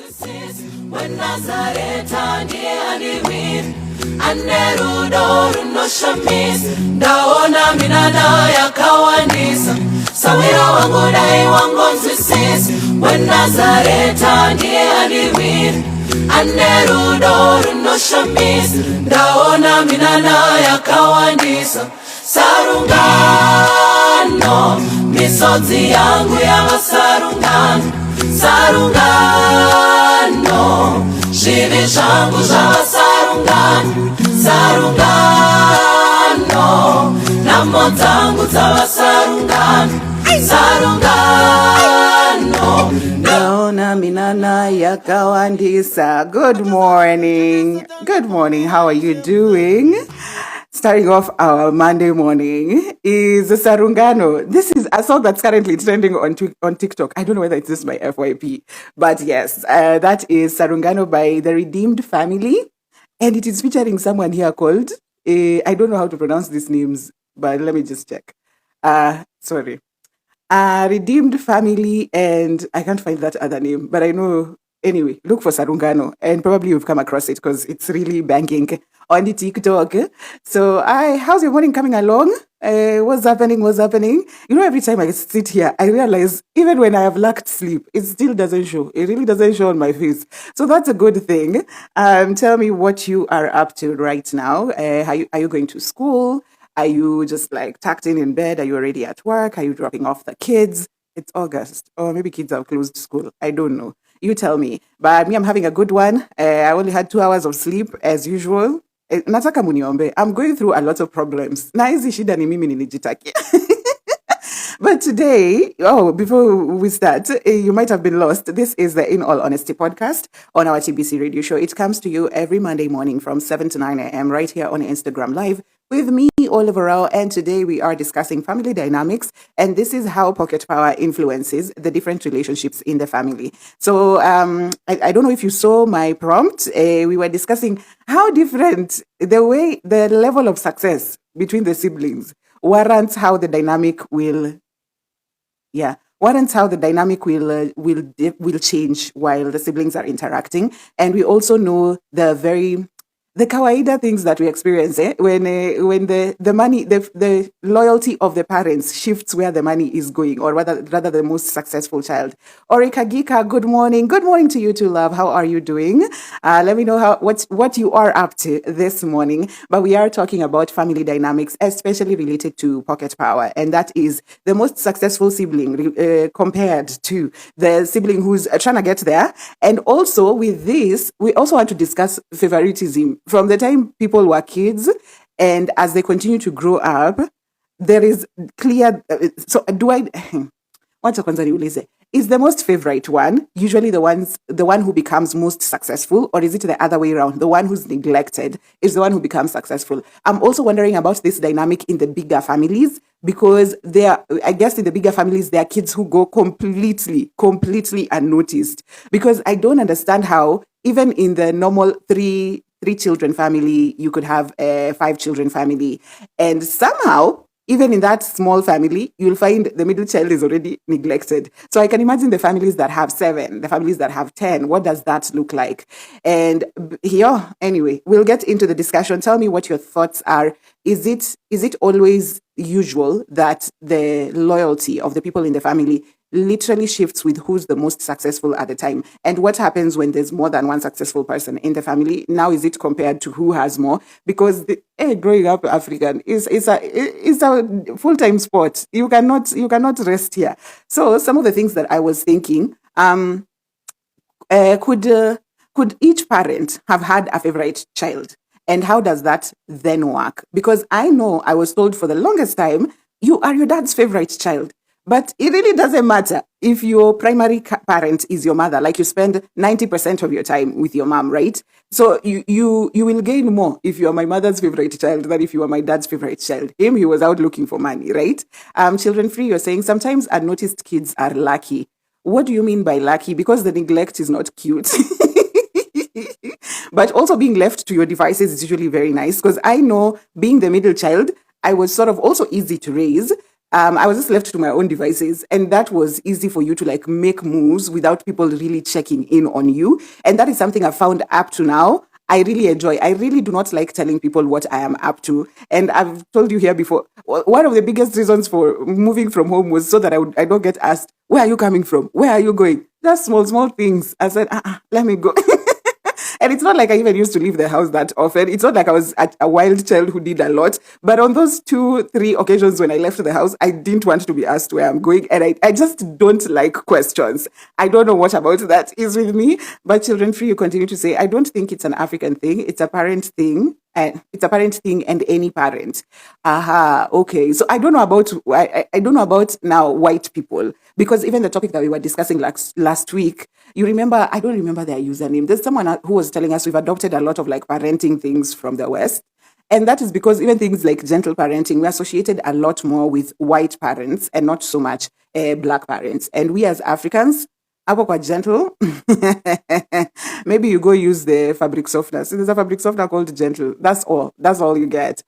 When Nazareta ndiye aliwin anerudo runoshamis ndaona minana yakawandisa sawira wangu dai wangu nzwisis when Nazareta ndiye aliwin anerudo runoshamis ndaona minana yakawandisa Sarungano misodzi yangu ya Sarungano Sarungano zvivi zvangu zvava Sarungano Sarungano nhamo dzangu dzava Sarungano Sarungano Naona minana yakawandisa. Good morning. Good morning. How are you doing? Starting off our Monday morning is Sarungano. This is a song that's currently trending on TikTok. I don't know whether it's just my FYP, but yes, that is Sarungano by the Redeemed Family, and it is featuring someone here called, I don't know how to pronounce these names, but let me just check. Sorry. Redeemed Family, and I can't find that other name, but I know. Anyway, look for Sarungano, and probably you've come across it because it's really banging on the TikTok. So, how's your morning coming along? What's happening? You know, every time I sit here, I realize even when I have lacked sleep, it still doesn't show. It really doesn't show on my face. So that's a good thing. Tell me what you are up to right now. Are you going to school? Are you just like tucked in bed? Are you already at work? Are you dropping off the kids? It's August, or maybe kids have closed school. I don't know. You tell me. But me, I'm having a good one. I only had 2 hours of sleep as usual. Nataka muniombe. I'm going through a lot of problems. Na hizi shida ni mimi nilijitakia. But today, before we start, you might have been lost. This is the In All Honesty podcast on our TBC radio show. It comes to you every Monday morning from 7 to 9 a.m. right here on Instagram Live with me, Oliver Rao. And today we are discussing family dynamics. And this is how pocket power influences the different relationships in the family. So I don't know if you saw my prompt. We were discussing how different the level of success between the siblings warrants how the dynamic will change while the siblings are interacting. And we also know the kawaida things that we experience when the money, the loyalty of the parents shifts where the money is going, or rather the most successful child. Orika Gika, good morning to you too, love. How are you doing? Let me know what you are up to this morning. But we are talking about family dynamics, especially related to pocket power, and that is the most successful sibling compared to the sibling who's trying to get there. And also with this, we also want to discuss favoritism. From the time people were kids and as they continue to grow up, there is clear. So, is the most favorite one usually the one who becomes most successful, or is it the other way around? The one who's neglected is the one who becomes successful. I'm also wondering about this dynamic in the bigger families, because I guess in the bigger families, there are kids who go completely unnoticed. Because I don't understand how, even in the normal three children family, you could have a 5 children family, and somehow, even in that small family, you'll find the middle child is already neglected. So I can imagine the families that have 7, the families that have 10. What does that look like? And here, anyway, we'll get into the discussion. Tell me what your thoughts are. Is it always usual that the loyalty of the people in the family literally shifts with who's the most successful at the time? And what happens when there's more than one successful person in the family? Now, is it compared to who has more? Because growing up African is a full-time sport. You cannot rest here. So some of the things that I was thinking, could each parent have had a favorite child? And how does that then work? Because I know I was told for the longest time, you are your dad's favorite child. But it really doesn't matter if your primary parent is your mother. Like, you spend 90% of your time with your mom, right? So you will gain more if you are my mother's favorite child than if you are my dad's favorite child. He was out looking for money, right? Children free, you're saying sometimes unnoticed kids are lucky. What do you mean by lucky? Because the neglect is not cute. But also being left to your devices is usually very nice, because I know being the middle child, I was sort of also easy to raise. I was just left to my own devices, and that was easy for you to like make moves without people really checking in on you. And that is something I found up to now. I really enjoy. I really do not like telling people what I am up to. And I've told you here before, one of the biggest reasons for moving from home was so that I don't get asked, where are you coming from? Where are you going? Just small things. I said, let me go. And it's not like I even used to leave the house that often. It's not like I was a wild child who did a lot. But on those 2-3 occasions when I left the house, I didn't want to be asked where I'm going. And I just don't like questions. I don't know what about that is with me. But Children Free, you continue to say, I don't think it's an African thing. It's a parent thing. And it's a parent thing and any parent. Okay. So I don't know about I don't know about now white people, because even the topic that we were discussing last week, you remember, I don't remember their username. There's someone who was telling us we've adopted a lot of like parenting things from the West. And that is because even things like gentle parenting, we associated a lot more with white parents and not so much black parents. And we as Africans, hapo kwa gentle, maybe you go use the fabric softener. So there's a fabric softener called Gentle. That's all you get.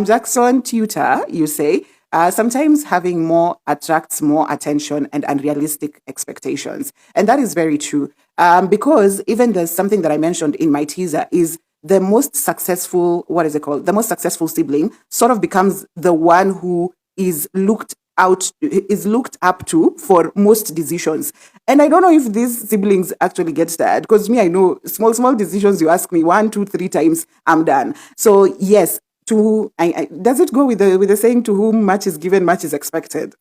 Jackson Tutor, you say, sometimes having more attracts more attention and unrealistic expectations. And that is very true. Because even there's something that I mentioned in my teaser is the most successful, the most successful sibling sort of becomes the one who is looked up to for most decisions. And I don't know if these siblings actually get that, because me, I know small decisions, you ask me 1, 2, 3 times, I'm done. So yes, does it go with the saying, to whom much is given, much is expected?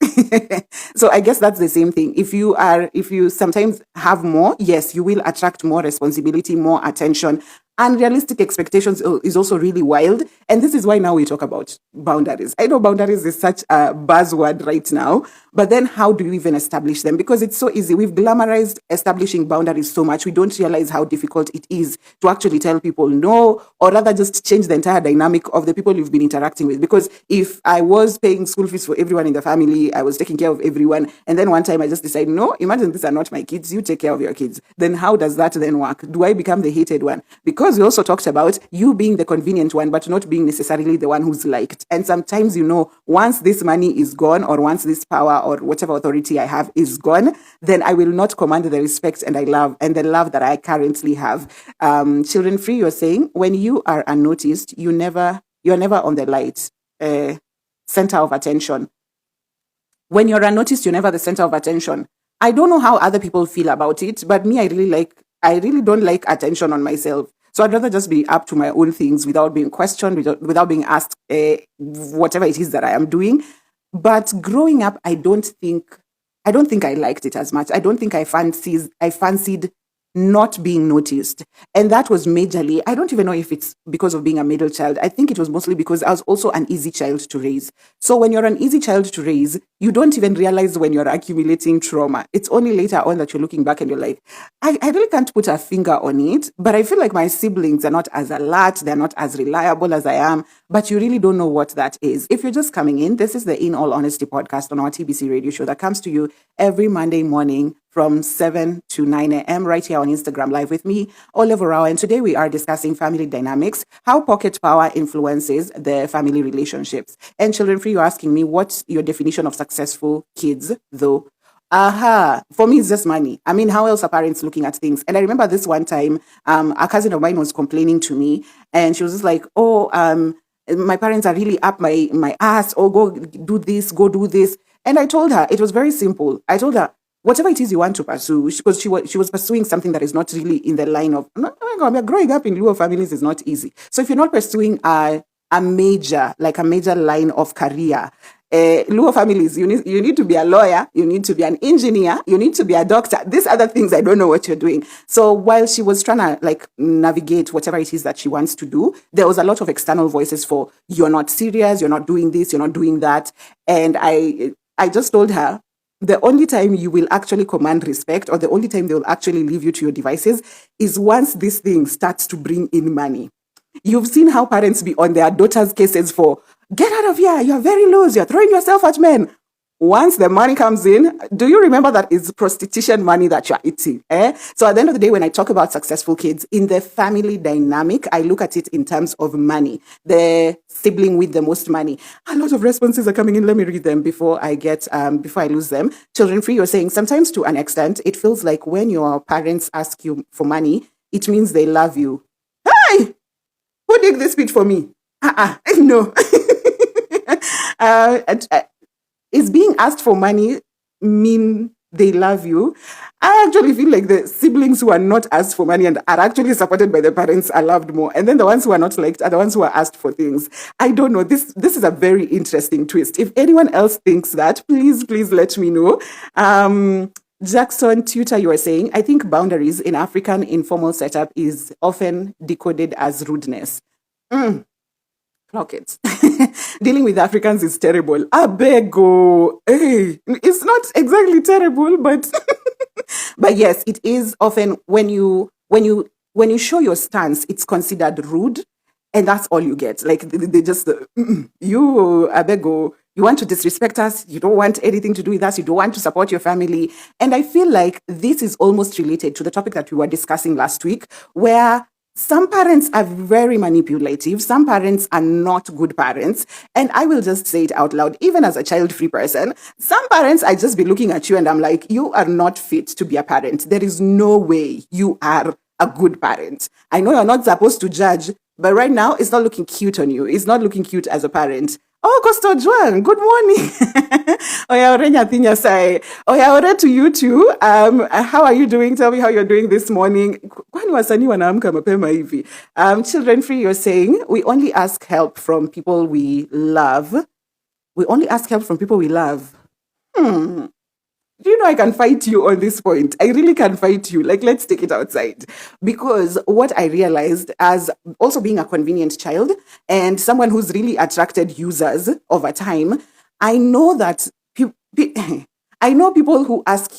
So I guess that's the same thing. If you sometimes have more, yes, you will attract more responsibility, more attention. Unrealistic expectations is also really wild. And this is why now we talk about boundaries. I know boundaries is such a buzzword right now, but then how do you even establish them? Because it's so easy. We've glamorized establishing boundaries so much. We don't realize how difficult it is to actually tell people no, or rather just change the entire dynamic of the people you've been interacting with. Because if I was paying school fees for everyone in the family, I was taking care of everyone, and then one time I just decided, no, imagine these are not my kids, you take care of your kids. Then how does that then work? Do I become the hated one? Because we also talked about you being the convenient one, but not being necessarily the one who's liked. And sometimes, once this money is gone, or once this power or whatever authority I have is gone, then I will not command the respect and the love that I currently have. Children Free, you're saying, when you are unnoticed, you're never on the light, center of attention. When you're unnoticed, you're never the center of attention. I don't know how other people feel about it, but me, I really don't like attention on myself. So I'd rather just be up to my own things without being questioned, without being asked whatever it is that I am doing. But growing up, I don't think I liked it as much. I don't think I fancied not being noticed. And that was majorly, I don't even know if it's because of being a middle child. I think it was mostly because I was also an easy child to raise. So when you're an easy child to raise, you don't even realize when you're accumulating trauma. It's only later on that you're looking back and you're like, I really can't put a finger on it, but I feel like my siblings are not as alert, they're not as reliable as I am, but you really don't know what that is. If you're just coming in, this is the In All Honesty podcast on our TBC radio show that comes to you every Monday morning from 7 to 9 a.m. right here on Instagram Live with me, Oliver Rao. And today we are discussing family dynamics, how pocket power influences the family relationships. And Children Free, you're asking me, what's your definition of successful kids, though? For me, it's just money. I mean, how else are parents looking at things? And I remember this one time, a cousin of mine was complaining to me, and she was just like, my parents are really up my ass, go do this, go do this. And I told her, it was very simple. I told her, whatever it is you want to pursue, because she was pursuing something that is not really in the line of, growing up in Luo families is not easy. So if you're not pursuing a major line of career, Luo families, you need to be a lawyer, you need to be an engineer, you need to be a doctor. These other things, I don't know what you're doing. So while she was trying to navigate whatever it is that she wants to do, there was a lot of external voices for, you're not serious, you're not doing this, you're not doing that. And I just told her, the only time you will actually command respect, or the only time they will actually leave you to your devices, is once this thing starts to bring in money. You've seen how parents be on their daughters' cases for, get out of here, you're very loose, you're throwing yourself at men. Once the money comes in, do you remember that it's prostitution money that you're eating? So at the end of the day, when I talk about successful kids in the family dynamic, I look at it in terms of money, the sibling with the most money. A lot of responses are coming in. Let me read them before I lose them. Children Free, you're saying sometimes to an extent, it feels like when your parents ask you for money, it means they love you. Hey, who did this speech for me? No. Is being asked for money mean they love you? I actually feel like the siblings who are not asked for money and are actually supported by the parents are loved more. And then the ones who are not liked are the ones who are asked for things. I don't know. This is a very interesting twist. If anyone else thinks that, please let me know. Jackson Tutor, you are saying, I think boundaries in African informal setup is often decoded as rudeness. Clock it. Dealing with Africans is terrible. Abego. Hey, it's not exactly terrible, but but yes, it is often when you show your stance, it's considered rude, and that's all you get. Like they just you Abego. You want to disrespect us. You don't want anything to do with us. You don't want to support your family. And I feel like this is almost related to the topic that we were discussing last week, where some parents are very manipulative. Some parents are not good parents. And I will just say it out loud, even as a child-free person, some parents, I just be looking at you and I'm like, you are not fit to be a parent. There is no way you are a good parent. I know you're not supposed to judge, but right now it's not looking cute on you. It's not looking cute as a parent. Oh, Costo Juan, good morning. Oya Orenya Thinya say, Oya Ore to you too. How are you doing? Tell me how you're doing this morning. Kwani wasanii wanaamka mapema hivi? Children Free, you're saying, we only ask help from people we love. We only ask help from people we love. Do you know I can fight you on this point? I really can fight you. Like, let's take it outside. Because what I realized as also being a convenient child and someone who's really attracted users over time, I know that I know people who ask,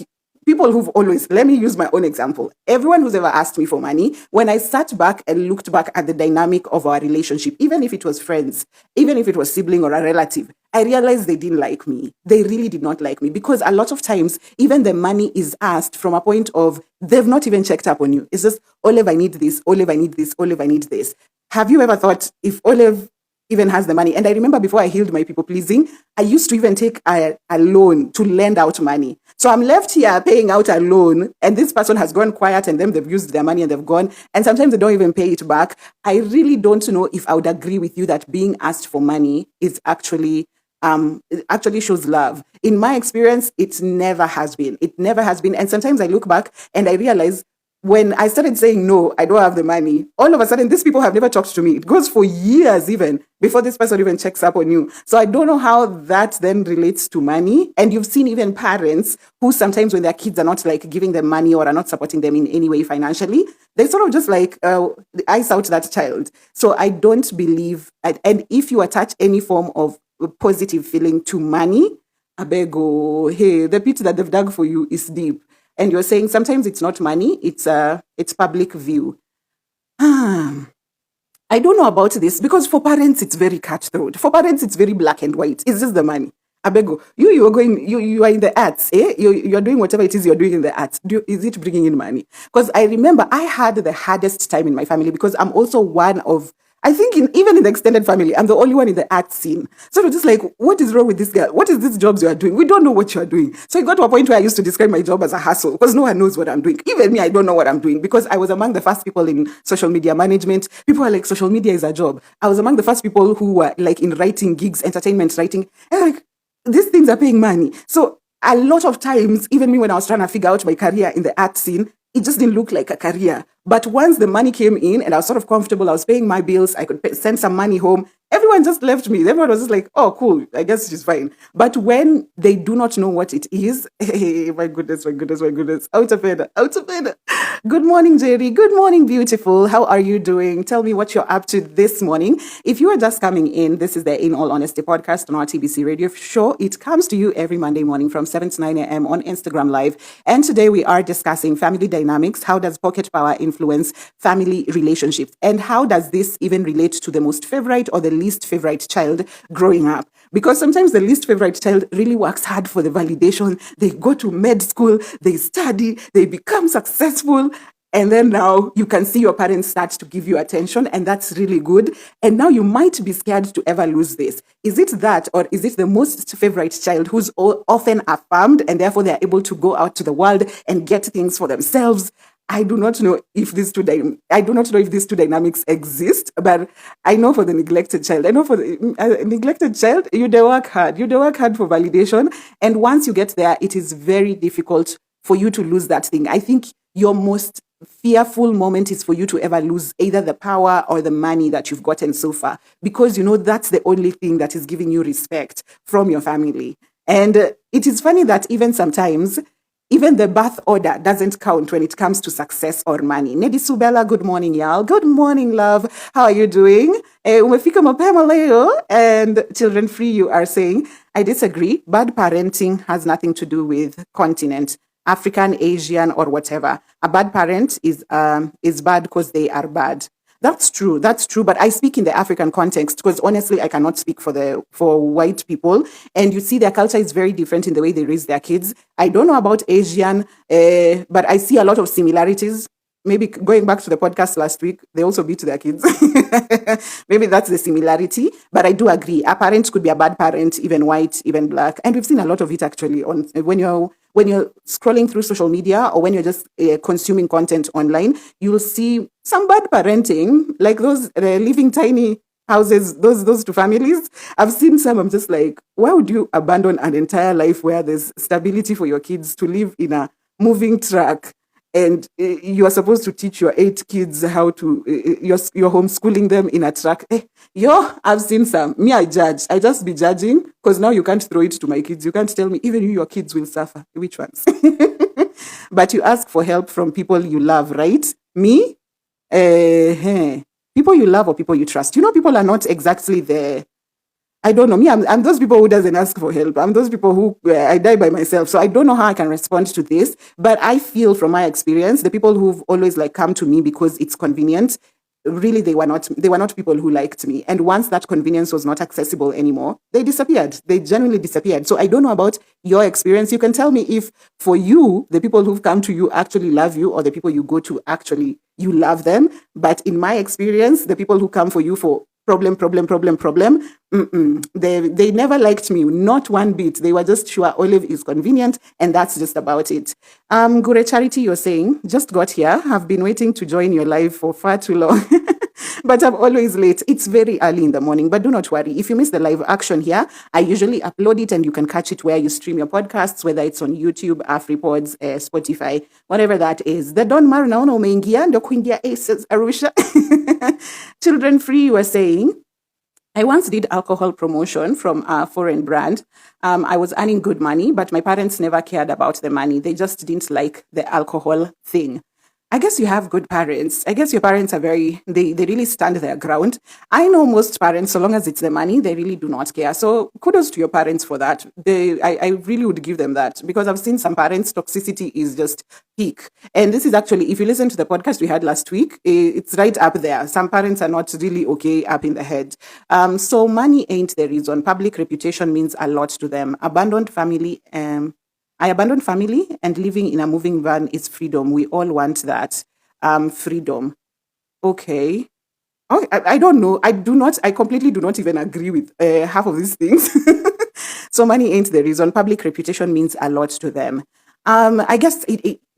people who've always, let me use my own example. Everyone who's ever asked me for money, when I sat back and looked back at the dynamic of our relationship, even if it was friends, even if it was sibling or a relative, I realized they didn't like me. They really did not like me because a lot of times, even the money is asked from a point of they've not even checked up on you. It's just, Olive, I need this. Olive, I need this. Olive, I need this. Have you ever thought if Olive even has the money? And I remember before I healed my people pleasing, I used to even take a loan to lend out money. So I'm left here paying out a loan and this person has gone quiet and then they've used their money and they've gone. And sometimes they don't even pay it back. I really don't know if I would agree with you that being asked for money is actually it actually shows love. In my experience, it never has been. It never has been. And sometimes I look back and I realize when I started saying, no, I don't have the money, all of a sudden, these people have never talked to me. It goes for years even before this person even checks up on you. So I don't know how that then relates to money. And you've seen even parents who sometimes when their kids are not like giving them money or are not supporting them in any way financially, they sort of just like ice out that child. So I don't believe, and if you attach any form of positive feeling to money, abego, hey, the pit that they've dug for you is deep. And you're saying sometimes it's not money, it's public view. I don't know about this because for parents it's very cutthroat. For parents it's very black and white. It's just the money. Abego, you are in the arts, eh? You're doing whatever it is you're doing in the arts. Is it bringing in money? Because I remember I had the hardest time in my family because I'm also one of, I think even in the extended family, I'm the only one in the art scene. So we're just like, what is wrong with this girl? What is these jobs you are doing? We don't know what you are doing. So it got to a point where I used to describe my job as a hustle because no one knows what I'm doing. Even me, I don't know what I'm doing because I was among the first people in social media management. People are like, social media is a job. I was among the first people who were like in writing gigs, entertainment writing. And like, these things are paying money. So a lot of times, even me when I was trying to figure out my career in the art scene, it just didn't look like a career. But once the money came in and I was sort of comfortable, I was paying my bills, I could send some money home, everyone just left me. Everyone was just like, oh, cool, I guess she's fine. But when they do not know what it is, hey, my goodness, out of it. Good morning, Cherie. Good morning, beautiful. How are you doing? Tell me what you're up to this morning. If you are just coming in, this is the In All Honesty podcast on our TBC radio show. It comes to you every Monday morning from 7 to 9 a.m. on Instagram Live. And today we are discussing family dynamics. How does pocket power influence family relationships? And how does this even relate to the most favorite or the least favorite child growing up. Because sometimes the least favorite child really works hard for the validation. They go to med school, they study, they become successful. And then now you can see your parents start to give you attention, and that's really good. And now you might be scared to ever lose this. Is it that, or is it the most favorite child who's often affirmed and therefore they're able to go out to the world and get things for themselves? I do not know if these two dynamics exist, but I know for the neglected child, neglected child, you they work hard. You they work hard for validation, and once you get there, it is very difficult for you to lose that thing. I think your most fearful moment is for you to ever lose either the power or the money that you've gotten so far, because that's the only thing that is giving you respect from your family. And it is funny that even sometimes, even the birth order doesn't count when it comes to success or money. Nedi Subela, good morning, y'all. Good morning, love. How are you doing? Umefika mapema leo. And Children Free, you are saying, I disagree. Bad parenting has nothing to do with continent, African, Asian, or whatever. A bad parent is bad because they are bad. That's true. But I speak in the African context because honestly, I cannot speak for white people. And you see, their culture is very different in the way they raise their kids. I don't know about Asian, but I see a lot of similarities. Maybe going back to the podcast last week, they also beat their kids. Maybe that's the similarity. But I do agree. A parent could be a bad parent, even white, even black. And we've seen a lot of it actually when you're scrolling through social media or when you're just consuming content online, you'll see some bad parenting, like those living tiny houses, those two families. I've seen some, I'm just like, why would you abandon an entire life where there's stability for your kids to live in a moving truck? And you are supposed to teach your 8 kids how to, you're homeschooling them in a truck. I've seen some. Me, I judge. I just be judging because now you can't throw it to my kids. You can't tell me, even your kids will suffer. Which ones? But you ask for help from people you love, right? Me? People you love or people you trust. People are not exactly there. I don't know. Me, I'm those people who doesn't ask for help. I'm those people who I die by myself. So I don't know how I can respond to this. But I feel from my experience, the people who've always come to me because it's convenient, really they were not people who liked me. And once that convenience was not accessible anymore, they disappeared. They genuinely disappeared. So I don't know about your experience. You can tell me if for you, the people who've come to you actually love you, or the people you go to actually you love them. But in my experience, the people who come for you for problem. They never liked me, not one bit. They were just sure Olive is convenient, and that's just about it. Gure Charity, you're saying, just got here. Have been waiting to join your live for far too long. But I'm always late. It's very early in the morning, but do not worry. If you miss the live action here, I usually upload it and you can catch it where you stream your podcasts, whether it's on YouTube, AfriPods, Spotify, whatever that is. The Don Mar naona umeingia, ndo kuingia Aces Arusha. Children Free, you were saying, I once did alcohol promotion from a foreign brand. I was earning good money, but my parents never cared about the money. They just didn't like the alcohol thing. I guess you have good parents. I guess your parents are they really stand their ground. I know most parents, so long as it's the money, they really do not care. So kudos to your parents for that. I really would give them that, because I've seen some parents, toxicity is just peak. And this is actually, if you listen to the podcast we had last week, it's right up there. Some parents are not really okay up in the head. So money ain't the reason. Public reputation means a lot to them. I abandoned family, and living in a moving van is freedom. We all want that. Freedom. Okay. Oh, I don't know. I completely do not even agree with half of these things. So money ain't the reason. Public reputation means a lot to them. I guess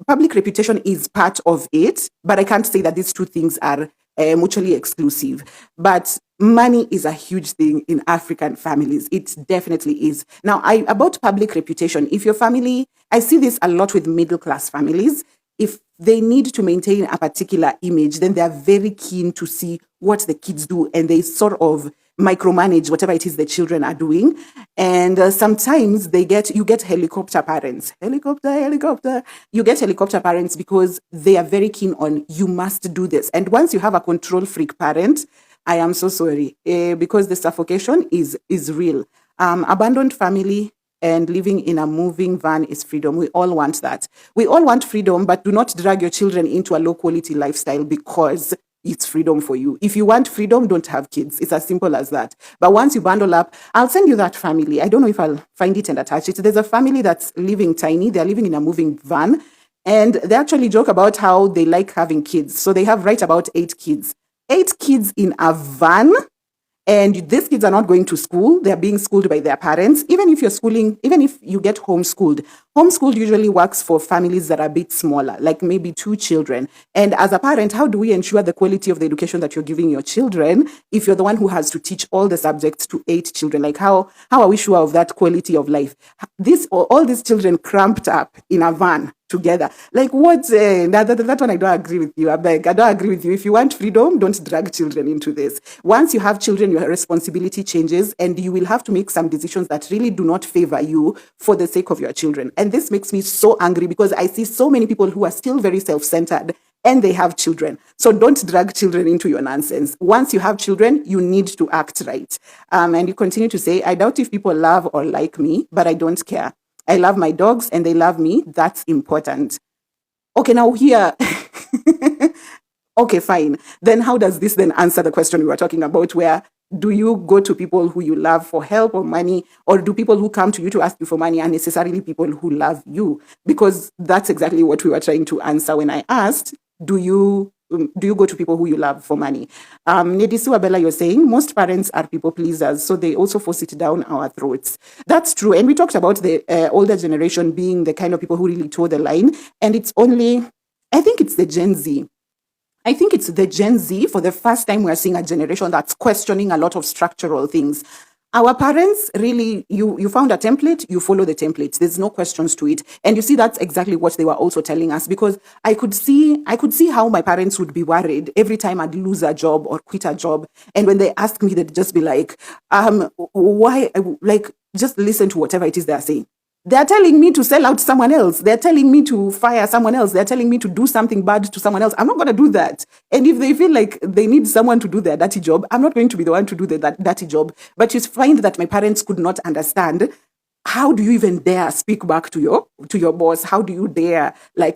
public reputation is part of it, but I can't say that these two things are mutually exclusive. But money is a huge thing in African families. It definitely is. Now, about public reputation, if your family, I see this a lot with middle-class families. If they need to maintain a particular image, then they are very keen to see what the kids do, and they sort of micromanage whatever it is the children are doing. And sometimes you get helicopter parents. Helicopter. You get helicopter parents because they are very keen on, you must do this. And once you have a control freak parent, I am so sorry, because the suffocation is real. Abandoned family and living in a moving van is freedom. We all want that. We all want freedom, but do not drag your children into a low quality lifestyle because it's freedom for you. If you want freedom, don't have kids. It's as simple as that. But once you bundle up, I'll send you that family. I don't know if I'll find it and attach it. There's a family that's living tiny. They're living in a moving van. And they actually joke about how they like having kids. So they have right about 8 kids. 8 kids in a van. And these kids are not going to school. They're being schooled by their parents. Even if you get homeschooled usually works for families that are a bit smaller, like maybe 2 children. And as a parent, how do we ensure the quality of the education that you're giving your children if you're the one who has to teach all the subjects to 8 children? Like how are we sure of that quality of life? All these children cramped up in a van together. Like what? That one I don't agree with you. I don't agree with you. If you want freedom, don't drag children into this. Once you have children, your responsibility changes and you will have to make some decisions that really do not favor you for the sake of your children. And this makes me so angry because I see so many people who are still very self-centered and they have children. So don't drag children into your nonsense. Once you have children, you need to act right. And you continue to say, I doubt if people love or like me, but I don't care. I love my dogs and they love me. That's important. Okay, now here. Okay, fine. Then how does this then answer the question we were talking about, where do you go to people who you love for help or money, or do people who come to you to ask you for money are necessarily people who love you? Because that's exactly what we were trying to answer when I asked, do you go to people who you love for money? Nedisi Wabella, you're saying most parents are people pleasers, so they also force it down our throats. That's true. And we talked about the older generation being the kind of people who really toe the line. And I think it's the Gen Z. I think it's the Gen Z. For the first time, we're seeing a generation that's questioning a lot of structural things. Our parents, really, you found a template, you follow the template. There's no questions to it. And you see, that's exactly what they were also telling us, because I could see how my parents would be worried every time I'd lose a job or quit a job. And when they ask me, they'd just be like, why? Like, just listen to whatever it is they're saying. They're telling me to sell out to someone else. They're telling me to fire someone else. They're telling me to do something bad to someone else. I'm not going to do that. And if they feel like they need someone to do their dirty job, I'm not going to be the one to do the dirty job. But you find that my parents could not understand. How do you even dare speak back to your boss? How do you dare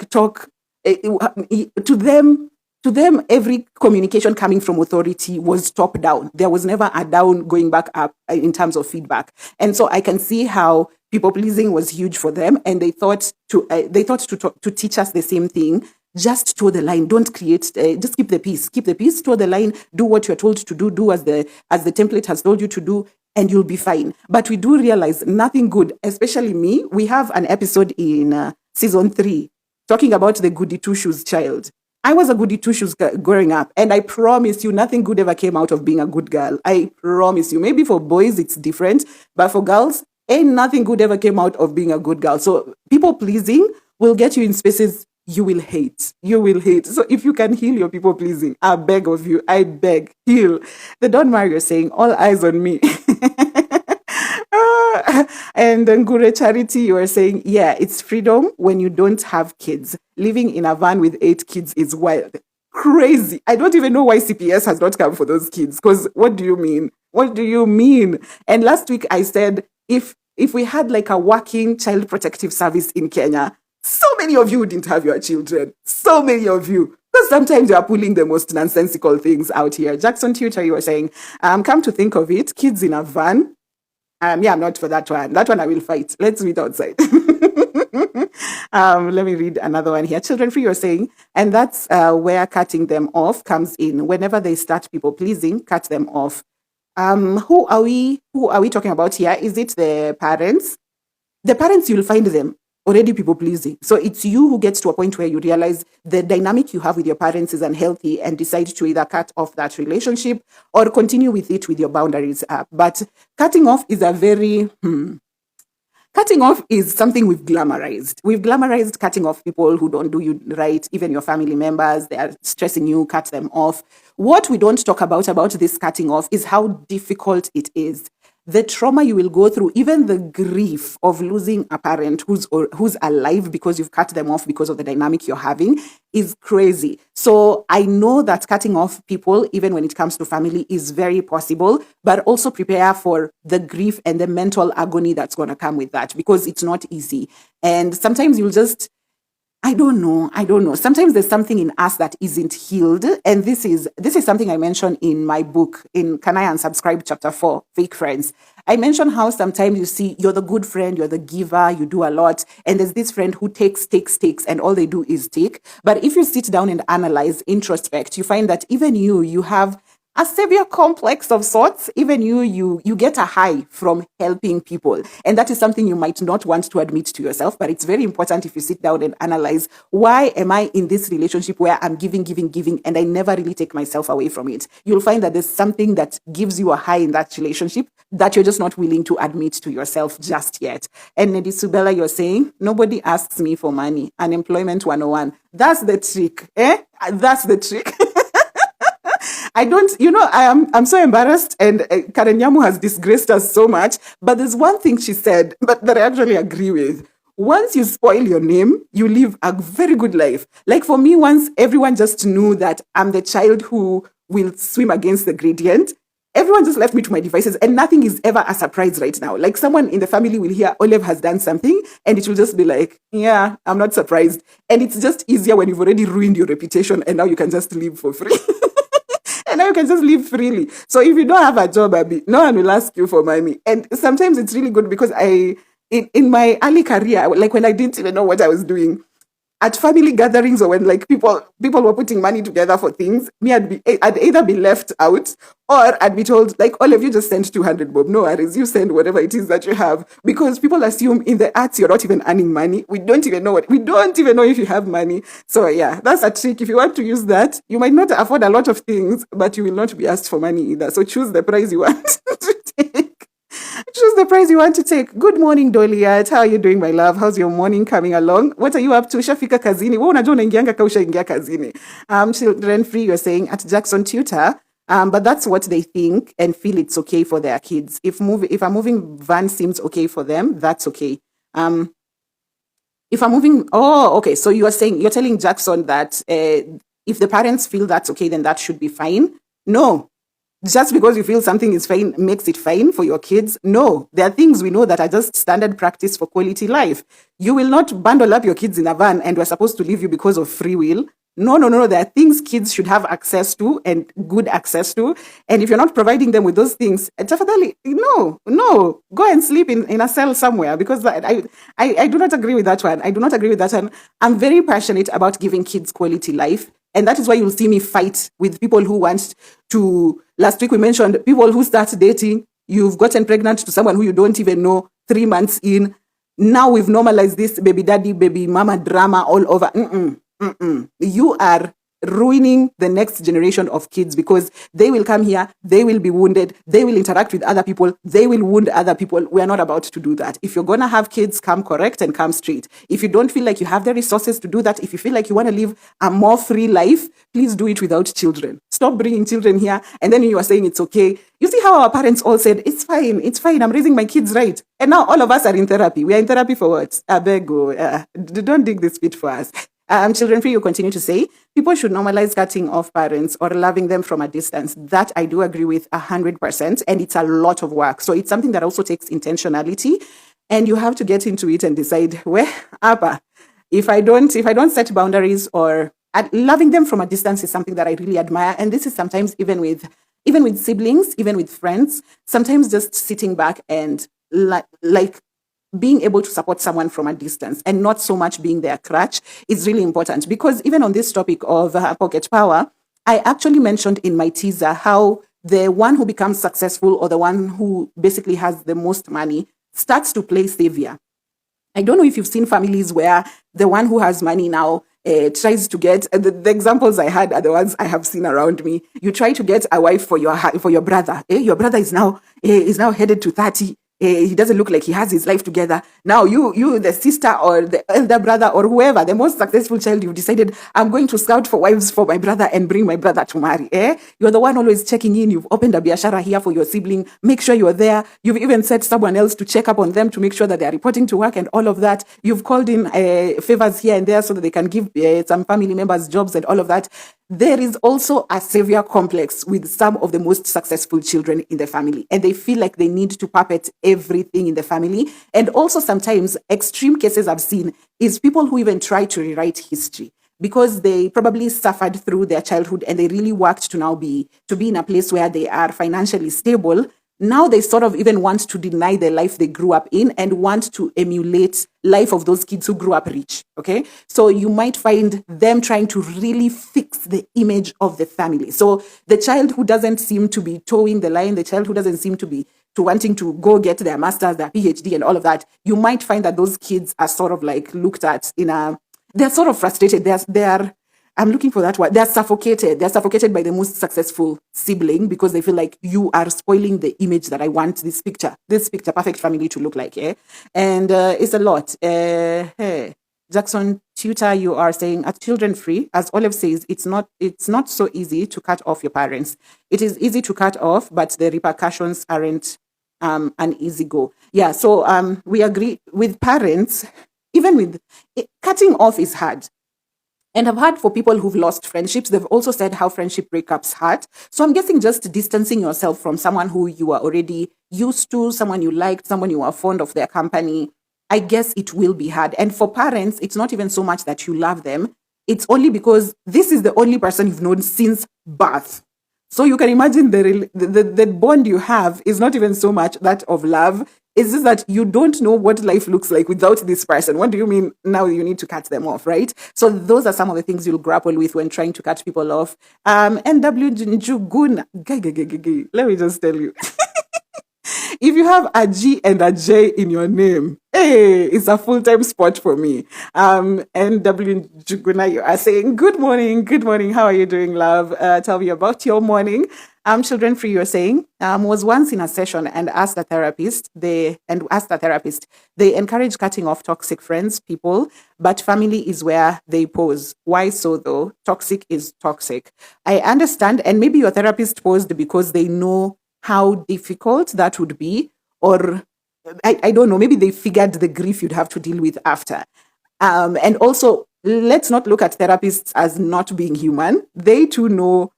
talk to them? To them, every communication coming from authority was top down. There was never a down going back up in terms of feedback. And so I can see how people pleasing was huge for them, and they thought to teach us the same thing. Just toe the line. Don't create. Just keep the peace. Keep the peace. Toe the line. Do what you're told to do. Do as the template has told you to do, and you'll be fine. But we do realize nothing good. Especially me. We have an episode in season 3 talking about the goody two shoes child. I was a goody two shoes growing up, and I promise you, nothing good ever came out of being a good girl. I promise you. Maybe for boys it's different, but for girls, ain't nothing good ever came out of being a good girl. So people pleasing will get you in spaces you will hate. You will hate. So if you can heal your people pleasing, I beg of you. I beg, heal. The Don Mario saying, all eyes on me. And then Gure Charity, you are saying, yeah, it's freedom when you don't have kids. Living in a van with 8 kids is wild. Crazy. I don't even know why CPS has not come for those kids. Because what do you mean? What do you mean? And last week I said, if we had a working child protective service in Kenya, so many of you wouldn't have your children. So many of you. Because sometimes you are pulling the most nonsensical things out here. Jackson Tutor, you were saying, come to think of it, kids in a van. Yeah, I'm not for that one. That one I will fight. Let's meet outside. Let me read another one here. Children free, you're saying, and that's where cutting them off comes in. Whenever they start people pleasing, cut them off. Who are we talking about here? Is it the parents? The parents, you'll find them already people pleasing. So it's you who gets to a point where you realize the dynamic you have with your parents is unhealthy and decide to either cut off that relationship or continue with it with your boundaries up. But cutting off is cutting off is something we've glamorized. We've glamorized cutting off people who don't do you right, even your family members. They are stressing you, cut them off. What we don't talk about this cutting off is how difficult it is. The trauma you will go through, even the grief of losing a parent who's alive because you've cut them off because of the dynamic you're having, is crazy. So I know that cutting off people, even when it comes to family, is very possible, but also prepare for the grief and the mental agony that's going to come with that, because it's not easy. And sometimes you'll just, I don't know. Sometimes there's something in us that isn't healed. And this is something I mentioned in my book, in Can I Unsubscribe chapter 4, Fake Friends. I mentioned how sometimes you see you're the good friend, you're the giver, you do a lot. And there's this friend who takes, and all they do is take. But if you sit down and analyze, introspect, you find that even you have a savior complex of sorts. Even you get a high from helping people. And that is something you might not want to admit to yourself, but it's very important if you sit down and analyze, why am I in this relationship where I'm giving, and I never really take myself away from it? You'll find that there's something that gives you a high in that relationship that you're just not willing to admit to yourself just yet. And Nedi Subela, you're saying, nobody asks me for money. Unemployment 101. That's the trick. That's the trick. I don't, I'm so embarrassed, and Karen Nyamu has disgraced us so much, but there's one thing she said, but that I actually agree with. Once you spoil your name, you live a very good life. Like for me, once everyone just knew that I'm the child who will swim against the gradient, everyone just left me to my devices, and nothing is ever a surprise right now. Like someone in the family will hear Olive has done something, and it will just be like, yeah, I'm not surprised. And it's just easier when you've already ruined your reputation, and now you can just live for free. And now you can just live freely. So if you don't have a job, Abbie, no one will ask you for money. And sometimes it's really good because in my early career, like when I didn't even know what I was doing, at family gatherings or when like people were putting money together for things, I'd either be left out or I'd be told, like, all of you just send 200 bob. No worries, you send whatever it is that you have. Because people assume in the arts you're not even earning money. We don't even know if you have money. So yeah, that's a trick. If you want to use that, you might not afford a lot of things, but you will not be asked for money either. So choose the price you want to take. Choose the prize you want to take. Good morning, Doliat. How are you doing, my love? How's your morning coming along? What are you up to? Shafika kazini. Wewe unajua unaingianga ka ushaingia kazini. Children free, you're saying, at Jackson Tutor. But that's what they think and feel it's okay for their kids. If a moving van seems okay for them, that's okay. Okay. So you're telling Jackson that if the parents feel that's okay, then that should be fine. No. Just because you feel something is fine makes it fine for your kids. No, there are things we know that are just standard practice for quality life. You will not bundle up your kids in a van and we're supposed to leave you because of free will. No. There are things kids should have access to and good access to. And if you're not providing them with those things, no, go and sleep in a cell somewhere, because I do not agree with that one. I do not agree with that one. I'm very passionate about giving kids quality life. And that is why you'll see me fight with people who want to. Last week we mentioned people who start dating. You've gotten pregnant to someone who you don't even know 3 months in. Now we've normalized this baby daddy, baby mama drama all over. You are ruining the next generation of kids, because they will come here, they will be wounded, they will interact with other people, they will wound other people. We are not about to do that. If you're going to have kids, come correct and come straight. If you don't feel like you have the resources to do that, if you feel like you want to live a more free life, please do it without children. Stop bringing children here, and then you are saying it's okay. You see how our parents all said, it's fine, I'm raising my kids right. And now all of us are in therapy. We are in therapy for what? Don't dig this pit for us. Children free, you continue to say, people should normalize cutting off parents or loving them from a distance. That I do agree with 100%, and it's a lot of work. So it's something that also takes intentionality, and you have to get into it and decide, if I don't set boundaries, or loving them from a distance is something that I really admire. And this is sometimes even with siblings, even with friends, sometimes just sitting back and like being able to support someone from a distance and not so much being their crutch is really important. Because even on this topic of pocket power, I actually mentioned in my teaser how the one who becomes successful, or the one who basically has the most money, starts to play savior. I don't know if you've seen families where the one who has money now tries to get, the examples I had are the ones I have seen around me. You try to get a wife for your brother. Your brother is now headed to 30. He doesn't look like he has his life together. Now you, the sister or the elder brother or whoever, the most successful child, you've decided, I'm going to scout for wives for my brother and bring my brother to marry. You're the one always checking in. You've opened a biashara here for your sibling. Make sure you're there. You've even set someone else to check up on them to make sure that they're reporting to work and all of that. You've called in favors here and there so that they can give some family members jobs and all of that. there is also a savior complex with some of the most successful children in the family, and they feel like they need to puppet everything in the family. And also sometimes extreme cases I've seen is people who even try to rewrite history because they probably suffered through their childhood and they really worked to now be in a place where they are financially stable. Now they sort of even want to deny the life they grew up in and want to emulate life of those kids who grew up rich. Okay. So you might find them trying to really fix the image of the family. So the child who doesn't seem to be towing the line, the child who doesn't seem to be wanting to go get their master's, their PhD and all of that, you might find that those kids are sort of like looked at they're sort of frustrated. They're I'm looking for that word. They're suffocated. They're suffocated by the most successful sibling because they feel like you are spoiling the image that I want this picture, perfect family to look like. Yeah? And it's a lot. Hey, Jackson Tutor, you are saying, at children free, as Olive says, it's not so easy to cut off your parents. It is easy to cut off, but the repercussions aren't an easy go. Yeah, so we agree with parents, even with cutting off is hard. And I've heard for people who've lost friendships, they've also said how friendship breakups hurt. So I'm guessing just distancing yourself from someone who you are already used to, someone you liked, someone you are fond of their company, I guess it will be hard. And for parents, it's not even so much that you love them. It's only because this is the only person you've known since birth. So you can imagine the bond you have is not even so much that of love. It's just that you don't know what life looks like without this person. What do you mean now you need to cut them off, right? So those are some of the things you'll grapple with when trying to cut people off. NW Jugun, let me just tell you. If you have a G and a J in your name, hey, it's a full-time spot for me. And W Juguna, you are saying, good morning, how are you doing, love? Tell me about your morning. Children free, you're saying, was once in a session and asked a therapist, they encourage cutting off toxic friends, people, but family is where they pause. Why so though? Toxic is toxic. I understand, and maybe your therapist paused because they know how difficult that would be, or I don't know, maybe they figured the grief you'd have to deal with after. And also, let's not look at therapists as not being human. They too know,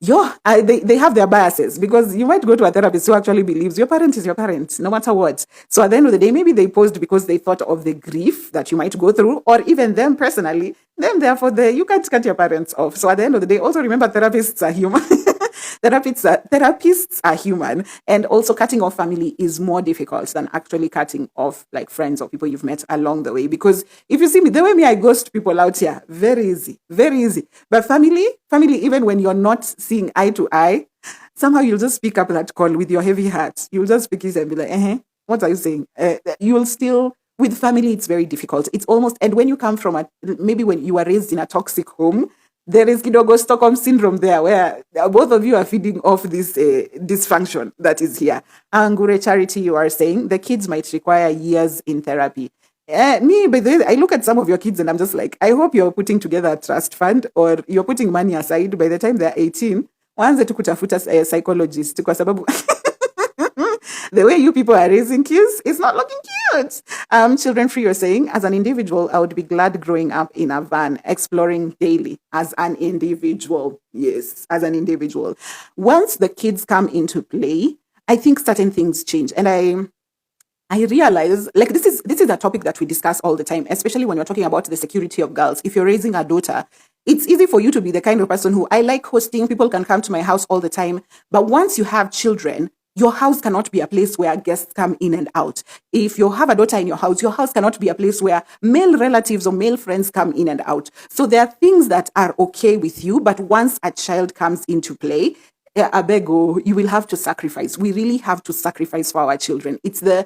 they have their biases, because you might go to a therapist who actually believes your parent is your parent, no matter what. So at the end of the day, maybe they paused because they thought of the grief that you might go through, or even them personally, therefore you can't cut your parents off. So at the end of the day, also remember therapists are human. Therapists are human, and also cutting off family is more difficult than actually cutting off like friends or people you've met along the way. Because if you see me, the way I ghost people out here, very easy. But family, even when you're not seeing eye to eye, somehow you'll just pick up that call with your heavy heart. You'll just pick it and be like, what are you saying? You'll still, with family, it's very difficult. It's almost, and when you come from maybe when you were raised in a toxic home, there is Kidogo Stockholm syndrome there, where both of you are feeding off this dysfunction that is here. Angure Charity, you are saying the kids might require years in therapy. Me, by the way, I look at some of your kids and I'm just like, I hope you're putting together a trust fund or you're putting money aside by the time they're 18. Waanze tu kutafuta psychologist kwa sababu the way you people are raising kids is not looking cute. Children free, you're saying, as an individual, I would be glad growing up in a van, exploring daily as an individual. Yes, as an individual. Once the kids come into play, I think certain things change. And I realize, like, this is a topic that we discuss all the time, especially when we're talking about the security of girls. If you're raising a daughter, it's easy for you to be the kind of person who, I like hosting, people can come to my house all the time. But once you have children, your house cannot be a place where guests come in and out. If you have a daughter in your house cannot be a place where male relatives or male friends come in and out. So there are things that are okay with you, but once a child comes into play, Abego, you will have to sacrifice. We really have to sacrifice for our children. It's the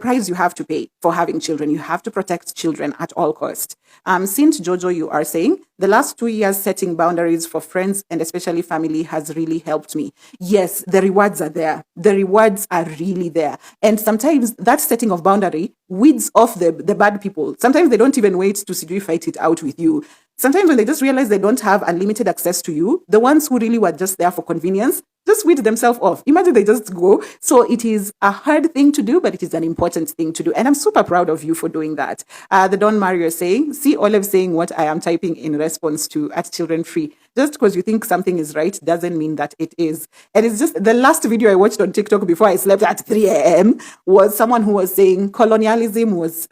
price you have to pay for having children. You have to protect children at all costs. Saint Jojo, you are saying, the last 2 years setting boundaries for friends and especially family has really helped me. Yes, the rewards are there. The rewards are really there. And sometimes that setting of boundary weeds off the bad people. Sometimes they don't even wait to see you fight it out with you. Sometimes when they just realize they don't have unlimited access to you, the ones who really were just there for convenience just weed themselves off. Imagine they just go. So it is a hard thing to do, but it is an important thing to do. And I'm super proud of you for doing that. The Don Mario saying, see Olive saying what I am typing in response to at Children Free. Just because you think something is right doesn't mean that it is. And it's just the last video I watched on TikTok before I slept at 3 a.m. was someone who was saying colonialism was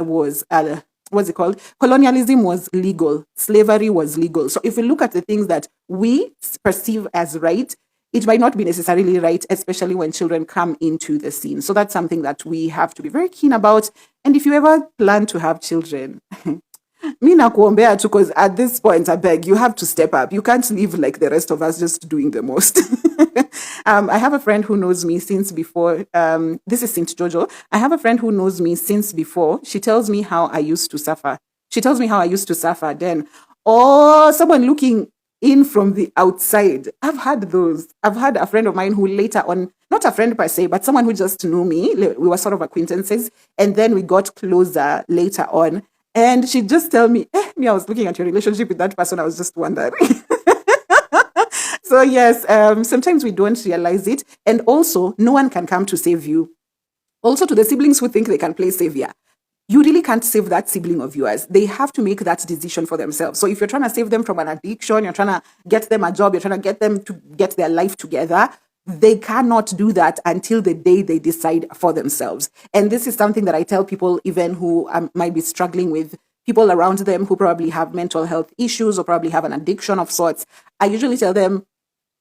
what's it called? Colonialism was legal. Slavery was legal. So if we look at the things that we perceive as right, it might not be necessarily right, especially when children come into the scene. So that's something that we have to be very keen about. And if you ever plan to have children, me nakuombea too, because at this point, I beg, you have to step up. You can't live like the rest of us just doing the most. I have a friend who knows me since before. This is Saint Jojo. I have a friend who knows me since before. She tells me how I used to suffer. Then, someone looking in from the outside. I've had those. I've had a friend of mine who later on, not a friend per se, but someone who just knew me. We were sort of acquaintances. And then we got closer later on. And she'd just tell me, I was looking at your relationship with that person. I was just wondering. So yes, sometimes we don't realize it. And also, no one can come to save you. Also, to the siblings who think they can play savior, you really can't save that sibling of yours. They have to make that decision for themselves. So if you're trying to save them from an addiction, you're trying to get them a job, you're trying to get them to get their life together, they cannot do that until the day they decide for themselves. And this is something that I tell people, even who might be struggling with people around them who probably have mental health issues or probably have an addiction of sorts. I usually tell them,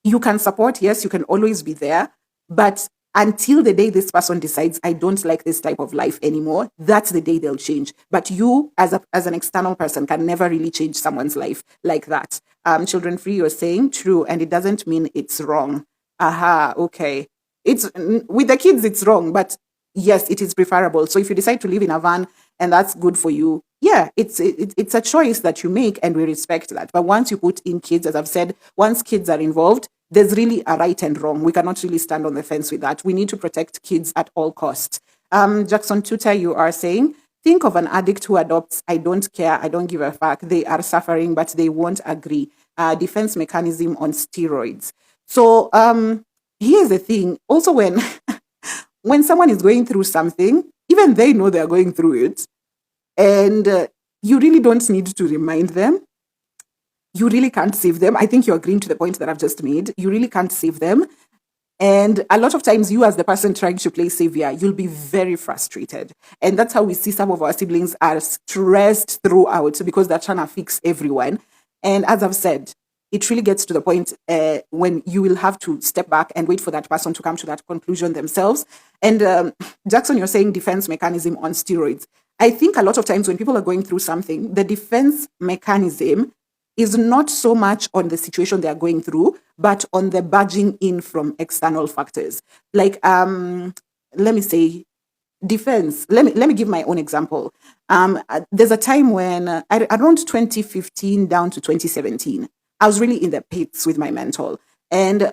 you can support, yes, you can always be there, but until the day this person decides, I don't like this type of life anymore, that's the day they'll change. But you, as an external person, can never really change someone's life like that. Children Free, you're saying, true, and it doesn't mean it's wrong. Aha, okay. It's with the kids, it's wrong, but yes, it is preferable. So if you decide to live in a van and that's good for you, yeah, it's a choice that you make, and we respect that. But once you put in kids, as I've said, once kids are involved, there's really a right and wrong. We cannot really stand on the fence with that. We need to protect kids at all costs. Jackson Tutor, you are saying, think of an addict who adopts, I don't care, I don't give a fuck. They are suffering, but they won't agree. Defense mechanism on steroids. So here's the thing. Also, when someone is going through something, even they know they're going through it, and you really don't need to remind them. You really can't save them. I think you're agreeing to the point that I've just made. You really can't save them. And a lot of times you, as the person trying to play savior, you'll be very frustrated. And that's how we see some of our siblings are stressed throughout because they're trying to fix everyone. And as I've said, it really gets to the point when you will have to step back and wait for that person to come to that conclusion themselves. And Jackson, you're saying defense mechanism on steroids. I think a lot of times when people are going through something, the defense mechanism is not so much on the situation they are going through, but on the barging in from external factors. Like, let me say, defense. Let me give my own example. There's a time when, around 2015 down to 2017, I was really in the pits with my mental. And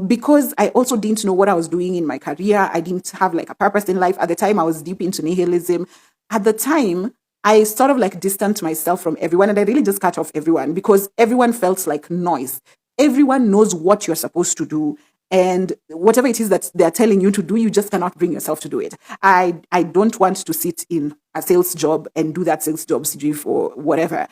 because I also didn't know what I was doing in my career, I didn't have like a purpose in life. At the time, I was deep into nihilism. At the time, I sort of like distanced myself from everyone, and I really just cut off everyone because everyone felt like noise. Everyone knows what you're supposed to do, and whatever it is that they're telling you to do, you just cannot bring yourself to do it. I don't want to sit in a sales job and do that sales job CG for whatever.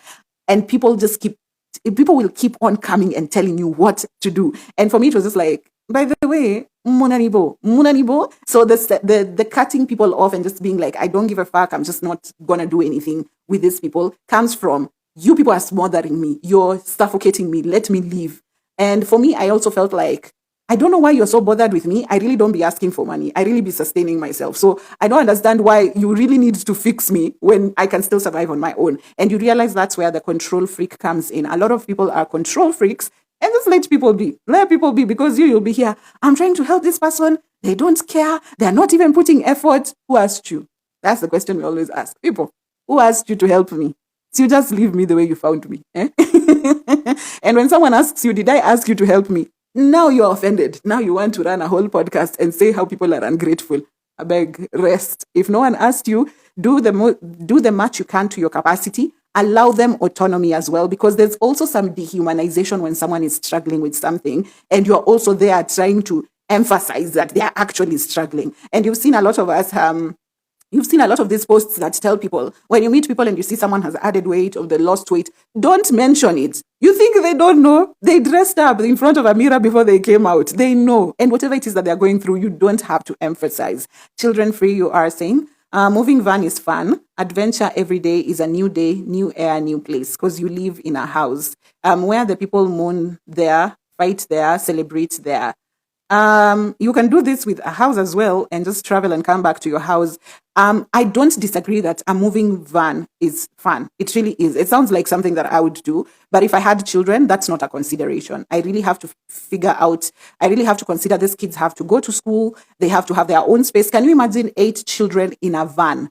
And people will keep on coming and telling you what to do. And for me, it was just like, by the way, munanibo. So the cutting people off and just being like, I don't give a fuck, I'm just not gonna do anything with these people, comes from, you people are smothering me, you're suffocating me, let me leave. And for me, I also felt like, I don't know why you're so bothered with me. I really don't be asking for money. I really be sustaining myself. So I don't understand why you really need to fix me when I can still survive on my own. And you realize that's where the control freak comes in. A lot of people are control freaks, and just let people be. Let people be, because you'll be here. I'm trying to help this person. They don't care. They're not even putting effort. Who asked you? That's the question we always ask people. Who asked you to help me? So you just leave me the way you found me. Eh? And when someone asks you, did I ask you to help me? Now you're offended. Now you want to run a whole podcast and say how people are ungrateful. I beg, rest. If no one asked you, do the much you can to your capacity. allow them autonomy as well, because there's also some dehumanization when someone is struggling with something and you're also there trying to emphasize that they are actually struggling. And you've seen a lot of us you've seen a lot of these posts that tell people, when you meet people and you see someone has added weight or they lost weight, don't mention it. You think they don't know? They dressed up in front of a mirror before they came out. They know. And whatever it is that they're going through, you don't have to emphasize. Children free, you are saying. Moving van is fun. Adventure every day is a new day, new air, new place, because you live in a house where the people mourn there, fight there, celebrate there. You can do this with a house as well and just travel and come back to your house. I don't disagree that a moving van is fun. It really is. It sounds like something that I would do. But if I had children, that's not a consideration. I really have to I really have to consider these kids have to go to school. They have to have their own space. Can you imagine 8 children in a van?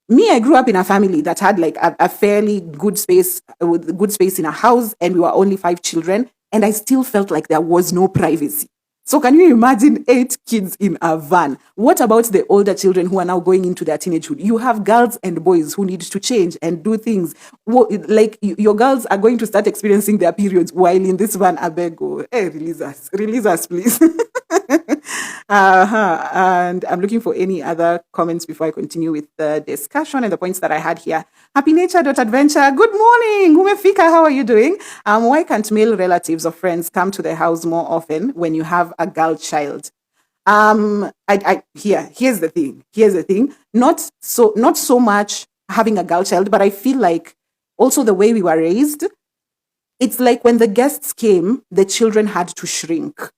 Me, I grew up in a family that had like a fairly good space, with good space in a house, and we were only 5 children. And I still felt like there was no privacy. So can you imagine 8 kids in a van? What about the older children who are now going into their teenagehood? You have girls and boys who need to change and do things. Like your girls are going to start experiencing their periods while in this van. Abego, hey, release us, please. And I'm looking for any other comments before I continue with the discussion and the points that I had here. Happy nature.adventure. Good morning. Umefika, how are you doing? Why can't male relatives or friends come to the house more often when you have a girl child? Here's the thing. Not so much having a girl child, but I feel like also the way we were raised, it's like when the guests came, the children had to shrink.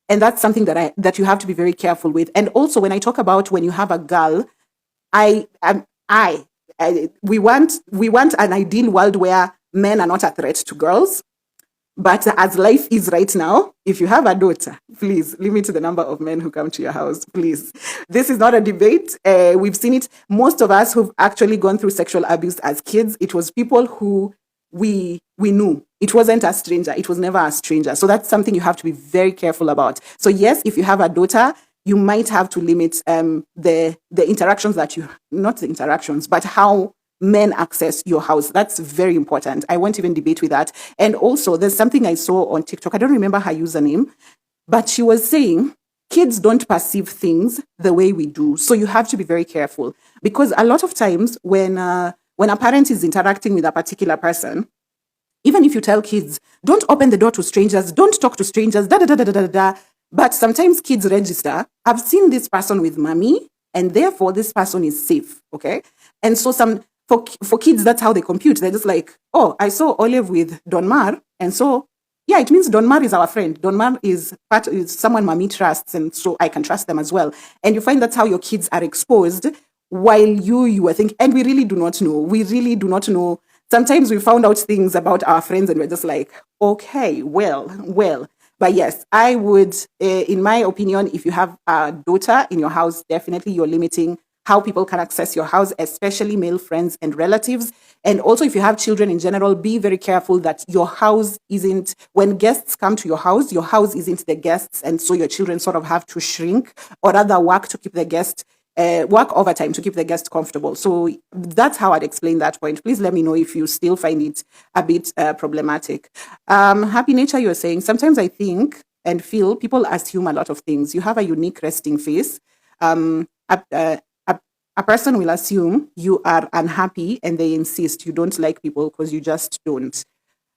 And that's something that you have to be very careful with. And also when I talk about when you have a girl, we want an ideal world where men are not a threat to girls. But as life is right now, if you have a daughter, please limit the number of men who come to your house, please. This is not a debate. We've seen it. Most of us who've actually gone through sexual abuse as kids, it was people who we knew. It wasn't a stranger. It was never a stranger. So that's something you have to be very careful about. So yes, if you have a daughter, you might have to limit the interactions not the interactions, but how men access your house. That's very important. I won't even debate with that. And also, there's something I saw on TikTok. I don't remember her username, but she was saying kids don't perceive things the way we do. So you have to be very careful, because a lot of times when a parent is interacting with a particular person, even if you tell kids, don't open the door to strangers, don't talk to strangers, but sometimes kids register, I've seen this person with mommy, and therefore this person is safe, okay? And so for kids, that's how they compute. They're just like, oh, I saw Olive with Don Mar, and so, yeah, it means Don Mar is our friend. Don Mar is someone mommy trusts, and so I can trust them as well. And you find that's how your kids are exposed, while you are thinking, and we really do not know. We really do not know. Sometimes we found out things about our friends and we're just like, okay, well. But yes, I would, in my opinion, if you have a daughter in your house, definitely you're limiting how people can access your house, especially male friends and relatives. And also, if you have children in general, be very careful that your house isn't, when guests come to your house isn't the guests. And so your children sort of have to shrink or rather work to keep the guest work overtime to keep the guest comfortable. So that's how I'd explain that point. Please let me know if you still find it a bit problematic. Happy nature, you're saying, sometimes I think and feel people assume a lot of things. You have a unique resting face. A person will assume you are unhappy and they insist you don't like people because you just don't.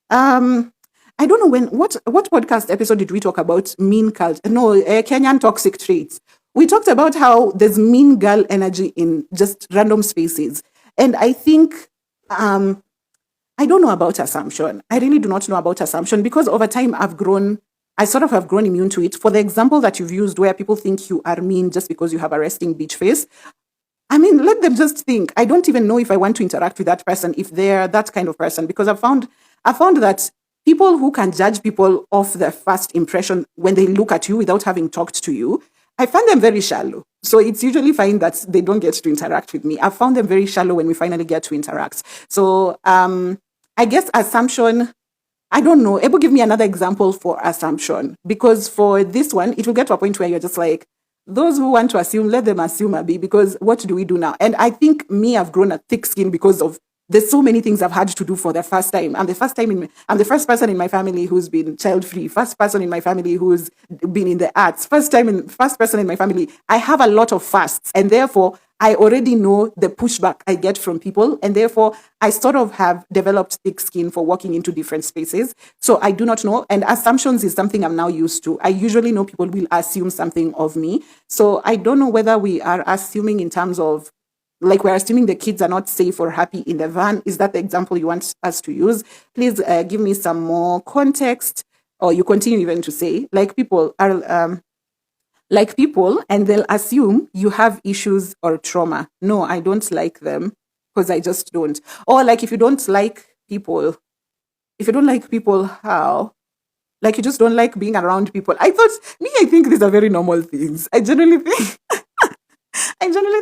I don't know what podcast episode did we talk about mean culture? No, Kenyan toxic traits. We talked about how there's mean girl energy in just random spaces. And I think, I don't know about assumption. I really do not know about assumption, because over time I sort of have grown immune to it. For the example that you've used where people think you are mean just because you have a resting beach face, I mean, let them just think. I don't even know if I want to interact with that person if they're that kind of person, because I found that people who can judge people off their first impression when they look at you without having talked to you, I find them very shallow. So it's usually fine that they don't get to interact with me. I found them very shallow when we finally get to interact. So I guess assumption, I don't know. Able give me another example for assumption, because for this one, it will get to a point where you're just like, those who want to assume, let them assume, Abbie, because what do we do now? And I think I've grown a thick skin because of there's so many things I've had to do for the first time. I'm the first person in my family who's been child free, first person in my family who's been in the arts, first person in my family. I have a lot of fasts, and therefore I already know the pushback I get from people, and therefore I sort of have developed thick skin for walking into different spaces. So I do not know, and assumptions is something I'm now used to. I usually know people will assume something of me. So I don't know whether we are assuming in terms of, like, we're assuming the kids are not safe or happy in the van. Is that the example you want us to use? Please give me some more context, or you continue even to say, like people, and they'll assume you have issues or trauma. No, I don't like them because I just don't. Or like, if you don't like people, how? Like, you just don't like being around people. I think these are very normal things. I generally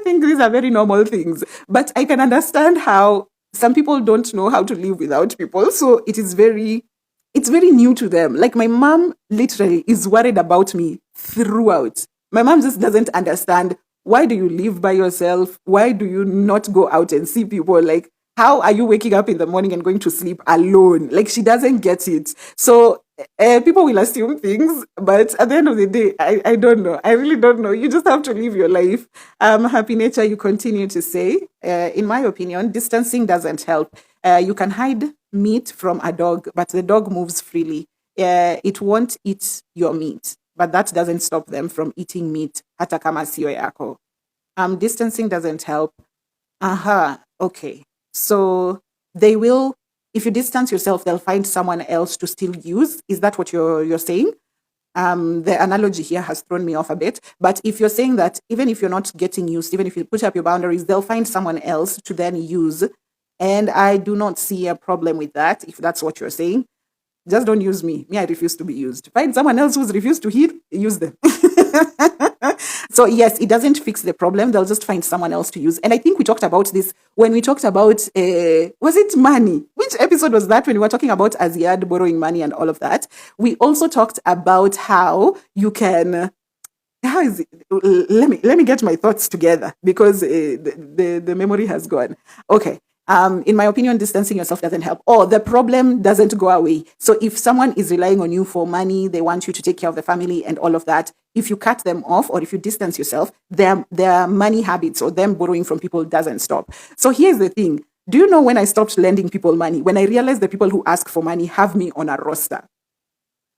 think these are very normal things, but I can understand how some people don't know how to live without people. So it's very new to them. Like, my mom literally is worried about me throughout. My mom just doesn't understand, why do you live by yourself? Why do you not go out and see people? Like, how are you waking up in the morning and going to sleep alone? Like, she doesn't get it. So people will assume things, but at the end of the day, I don't know. I really don't know. You just have to live your life. Happy Nature, you continue to say, in my opinion, distancing doesn't help. You can hide meat from a dog, but the dog moves freely. It won't eat your meat, but that doesn't stop them from eating meat. Hata kama sio yako. Distancing doesn't help. Okay. So they will, if you distance yourself, they'll find someone else to still use. Is that what you're saying? The analogy here has thrown me off a bit. But if you're saying that even if you're not getting used, even if you put up your boundaries, they'll find someone else to then use. And I do not see a problem with that, if that's what you're saying. Just don't use me. Me, I refuse to be used. Find someone else who's refused to use them. So yes, it doesn't fix the problem. They'll just find someone else to use. And I think we talked about this when we talked about, was it money? Which episode was that when we were talking about Aziad borrowing money and all of that? We also talked about how you can, how is it? Let me get my thoughts together, because the memory has gone. Okay. In my opinion, distancing yourself doesn't help. Or the problem doesn't go away. So if someone is relying on you for money, they want you to take care of the family and all of that, if you cut them off or if you distance yourself, their money habits or them borrowing from people doesn't stop. So here's the thing. Do you know when I stopped lending people money? When I realized the people who ask for money have me on a roster.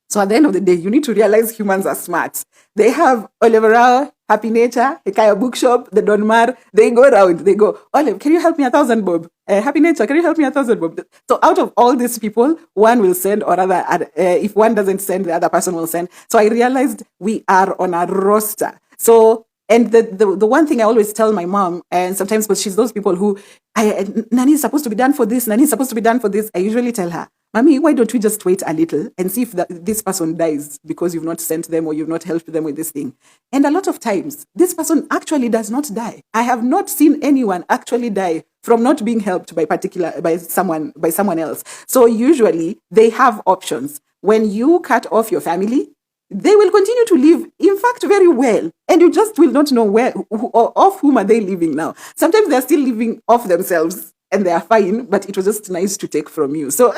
So at the end of the day, you need to realize humans are smart. They have Oliver, Happy Nature, Hekaya Bookshop, the Don Mar. They go around. They go, Olive, can you help me 1,000 bob? Happy Nature, can you help me 1,000 bob? So out of all these people, one will send, or rather, if one doesn't send, the other person will send. So I realized we are on a roster. So, and the one thing I always tell my mom, and sometimes, but she's those people who, Nani is supposed to be done for this, Nani is supposed to be done for this. I usually tell her, Mommy, why don't we just wait a little and see if this person dies because you've not sent them or you've not helped them with this thing? And a lot of times, this person actually does not die. I have not seen anyone actually die from not being helped by someone else. So usually they have options. When you cut off your family, they will continue to live, in fact, very well. And you just will not know off whom are they living now. Sometimes they're still living off themselves and they are fine, but it was just nice to take from you. So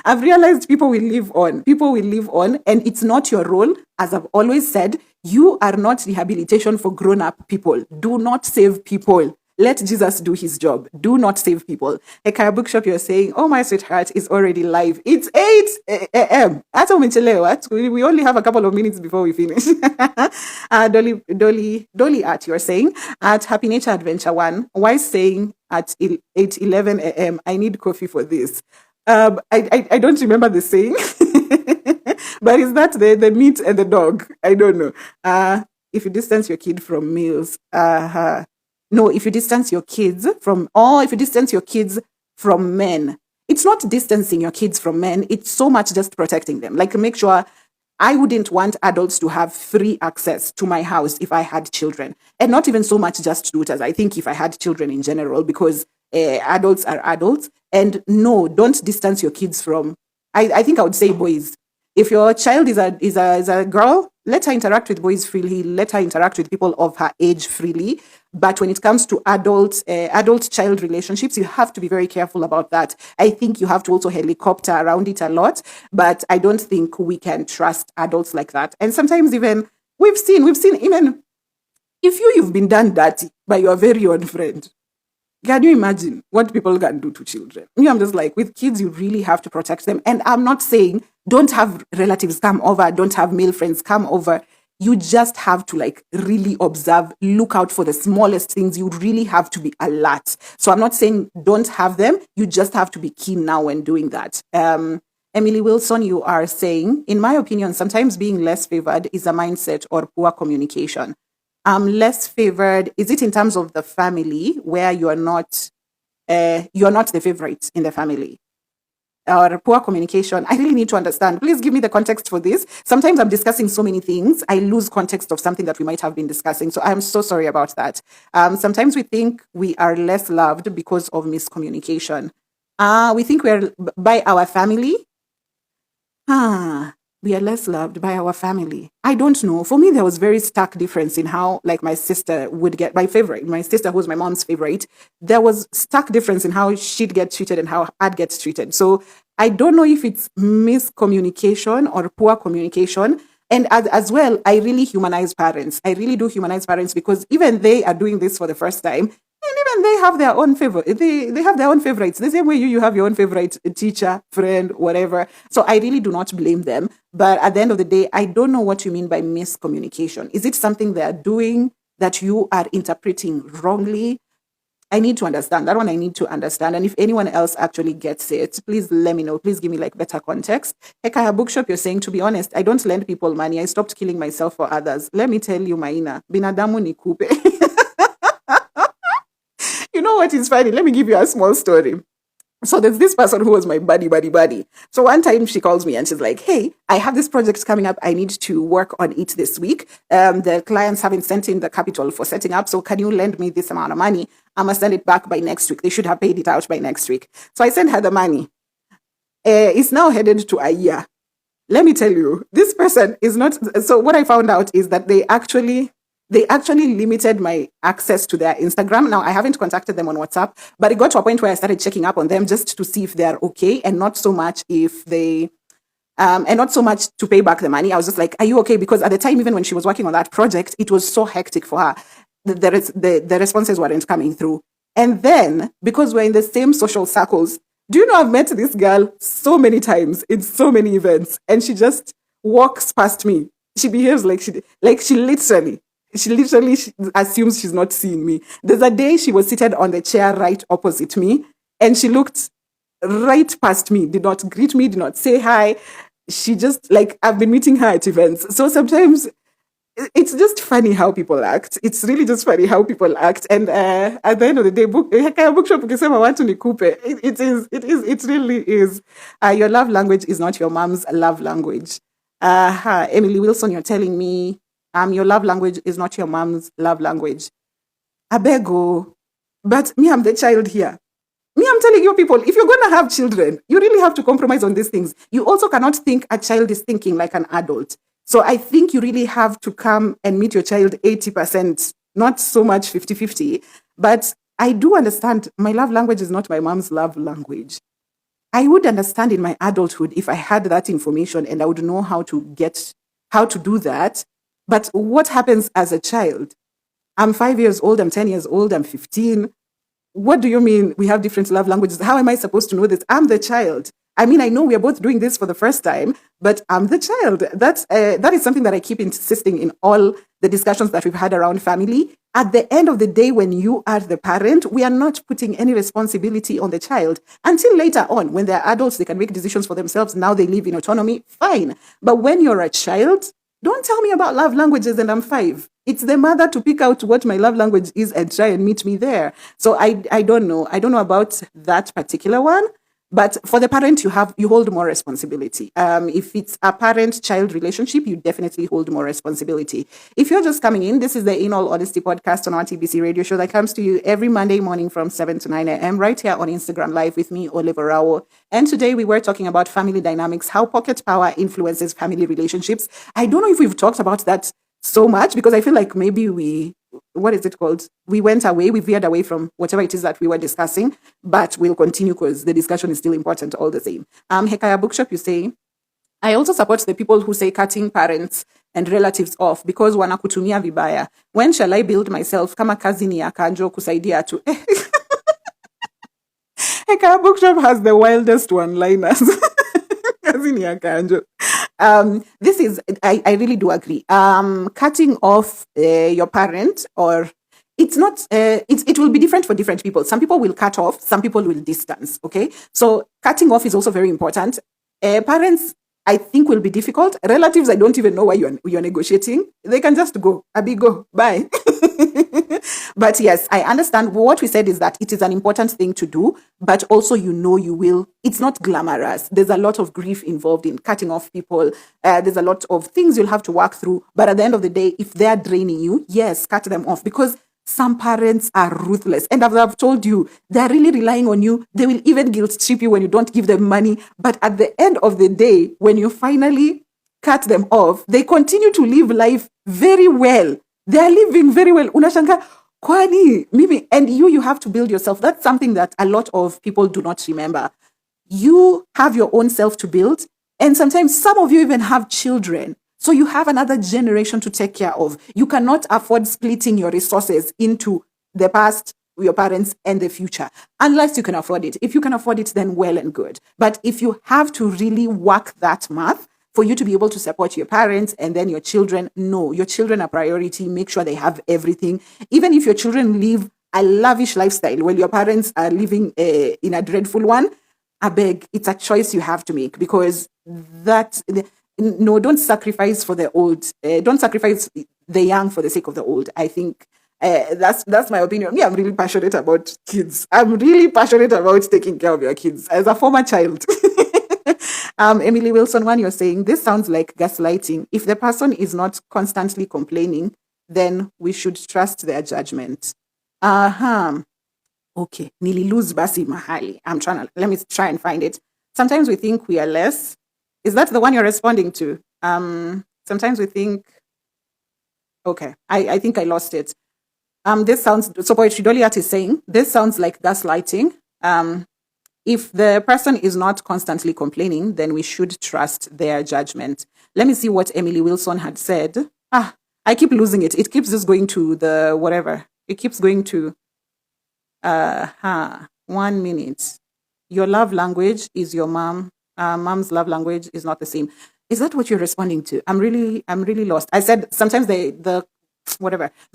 I've realized people will live on. People will live on, and it's not your role. As I've always said, you are not rehabilitation for grown-up people. Do not save people. Let Jesus do his job. Do not save people. Hekaya Bookshop, you're saying, oh, my sweetheart is already live. It's 8 a.m. We only have a couple of minutes before we finish. Dolly Art, you're saying, at Happy Nature Adventure 1, why saying at 11 a.m., I need coffee for this? I don't remember the saying, but is that the meat and the dog? I don't know. If you distance your kid from meals, no, if you distance your kids from men, it's not distancing your kids from men. It's so much just protecting them. Like, make sure. I wouldn't want adults to have free access to my house if I had children, and not even so much just daughters. I think if I had children in general, because adults are adults. And no, don't distance your kids from. I think I would say boys. If your child is a girl, let her interact with boys freely. Let her interact with people of her age freely. But when it comes to adult-child relationships, you have to be very careful about that. I think you have to also helicopter around it a lot, but I don't think we can trust adults like that. And sometimes even we've seen even if you've been done dirty by your very own friend. Can you imagine what people can do to children? Me, I'm just like, with kids, you really have to protect them. And I'm not saying don't have relatives come over, don't have male friends come over. You just have to like really observe, look out for the smallest things. You really have to be alert. So I'm not saying don't have them. You just have to be keen now when doing that. Emily Wilson, you are saying, in my opinion, sometimes being less favored is a mindset or poor communication. Less favored, is it in terms of the family where you're not the favorite in the family? Or poor communication? I really need to understand. Please give me the context for this. Sometimes I'm discussing so many things, I lose context of something that we might have been discussing. So I'm so sorry about that. Sometimes we think we are less loved because of miscommunication. We think we're by our family. We are less loved by our family. I don't know. For me, there was very stark difference in how, like, my sister would get my favorite. My sister, who was my mom's favorite, there was stark difference in how she'd get treated and how I'd get treated. So I don't know if it's miscommunication or poor communication. And as well, I really humanize parents. I really do humanize parents because even they are doing this for the first time. And even they have their own favorite. They have their own favorites. The same way you have your own favorite teacher, friend, whatever. So I really do not blame them. But at the end of the day, I don't know what you mean by miscommunication. Is it something they are doing that you are interpreting wrongly? I need to understand. That one I need to understand. And if anyone else actually gets it, please let me know. Please give me like better context. Hekaya Bookshop, you're saying, to be honest, I don't lend people money. I stopped killing myself for others. Let me tell you, Maina, binadamu ni kupe. You know what is funny? Let me give you a small story. So there's this person who was my buddy. So one time she calls me and she's like, hey, I have this project coming up. I need to work on it this week. The clients haven't sent in the capital for setting up. So can you lend me this amount of money? I must send it back by next week. They should have paid it out by next week. So I sent her the money. It's now headed to a year. Let me tell you, this person is not. So what I found out is that they actually limited my access to their Instagram. Now, I haven't contacted them on WhatsApp, but it got to a point where I started checking up on them just to see if they're okay and not so much if they, and not so much to pay back the money. I was just like, are you okay? Because at the time, even when she was working on that project, it was so hectic for her. The responses weren't coming through. And then, because we're in the same social circles, do you know I've met this girl so many times in so many events, and she just walks past me. She behaves like she literally assumes she's not seeing me. There's a day she was seated on the chair right opposite me, and she looked right past me, did not greet me, did not say hi. She just, like, I've been meeting her at events. So sometimes it's just funny how people act. It's really just funny how people act. And at the end of the day, bookshop ukisema watu nikupe. It really is. Your love language is not your mom's love language. Emily Wilson, you're telling me your love language is not your mom's love language. Abego. But me, I'm the child here. Me, I'm telling you people, if you're going to have children, you really have to compromise on these things. You also cannot think a child is thinking like an adult. So I think you really have to come and meet your child 80%, not so much 50-50. But I do understand my love language is not my mom's love language. I would understand in my adulthood if I had that information and I would know how to do that. But what happens as a child? I'm 5 years old, I'm 10 years old, I'm 15. What do you mean we have different love languages? How am I supposed to know this? I'm the child. I mean, I know we are both doing this for the first time, but I'm the child. That is something that I keep insisting in all the discussions that we've had around family. At the end of the day, when you are the parent, we are not putting any responsibility on the child until later on. When they're adults, they can make decisions for themselves. Now they live in autonomy. Fine. But when you're a child, don't tell me about love languages and I'm 5. It's the mother to pick out what my love language is and try and meet me there. So I don't know. I don't know about that particular one. But for the parent, you hold more responsibility. If it's a parent-child relationship, you definitely hold more responsibility. If you're just coming in, this is the In All Honesty podcast on our TBC radio show that comes to you every Monday morning from 7 to 9 a.m. right here on Instagram Live with me, Oliver Rao. And today we were talking about family dynamics, how pocket power influences family relationships. I don't know if we've talked about that so much because I feel like maybe we what is it called? We went away, we veered away from whatever it is that we were discussing, but we'll continue because the discussion is still important all the same. Hekaya Bookshop, you say, I also support the people who say cutting parents and relatives off because wanakutumia vibaya. When shall I build myself kama kazi ni ya Kanjo kusaidia tu? Hekaya Bookshop has the wildest one-liners. Kazi ni ya Kanjo. This is, I really do agree. Cutting off your parent, or it's not, it will be different for different people. Some people will cut off, some people will distance, okay? So cutting off is also very important. Parents, I think, will be difficult. Relatives, I don't even know why you're negotiating. They can just go, Abbie, go, bye. But yes, I understand. What we said is that it is an important thing to do, but also you will. It's not glamorous. There's a lot of grief involved in cutting off people. There's a lot of things you'll have to work through. But at the end of the day, if they're draining you, yes, cut them off, because some parents are ruthless. And as I've told you, they're really relying on you. They will even guilt trip you when you don't give them money. But at the end of the day, when you finally cut them off, they continue to live life very well. They're living very well. Unashanga, kwani, mimi, and you have to build yourself. That's something that a lot of people do not remember. You have your own self to build. And sometimes some of you even have children. So you have another generation to take care of. You cannot afford splitting your resources into the past, your parents, and the future, unless you can afford it. If you can afford it, then well and good. But if you have to really work that math for you to be able to support your parents and then your children, no, your children are priority. Make sure they have everything. Even if your children live a lavish lifestyle while your parents are living in a dreadful one, I beg, it's a choice you have to make, because no, don't sacrifice for the old. Don't sacrifice the young for the sake of the old. I think that's my opinion. Me, I'm really passionate about kids. I'm really passionate about taking care of your kids as a former child. Emily Wilson, when you're saying this sounds like gaslighting. If the person is not constantly complaining, then we should trust their judgment. Okay, nili lose basi mahali. Let me try and find it. Sometimes we think we are less. Is that the one you're responding to? Sometimes we think, okay, I think I lost it. This sounds, so Poetry Doliat is saying, this sounds like gaslighting. If the person is not constantly complaining, then we should trust their judgment. Let me see what Emily Wilson had said. I keep losing it. It keeps just going to the whatever. It keeps going to, 1 minute. Your love language is your mom. Mom's love language is not the same. Is that what you're responding to? I'm really lost. I said sometimes the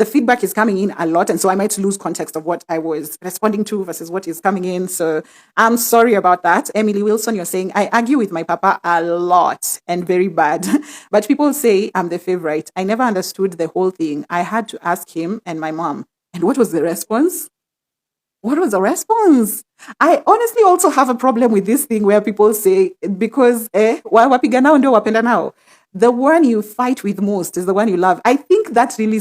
feedback is coming in a lot, and so I might lose context of what I was responding to versus what is coming in. So I'm sorry about that. Emily Wilson, you're saying, I argue with my papa a lot and very bad, but people say I'm the favorite. I never understood the whole thing. I had to ask him and my mom. And what was the response? What was the response? I honestly also have a problem with this thing where people say, because wapiga nao ndio wapenda nao. The one you fight with most is the one you love. I think that really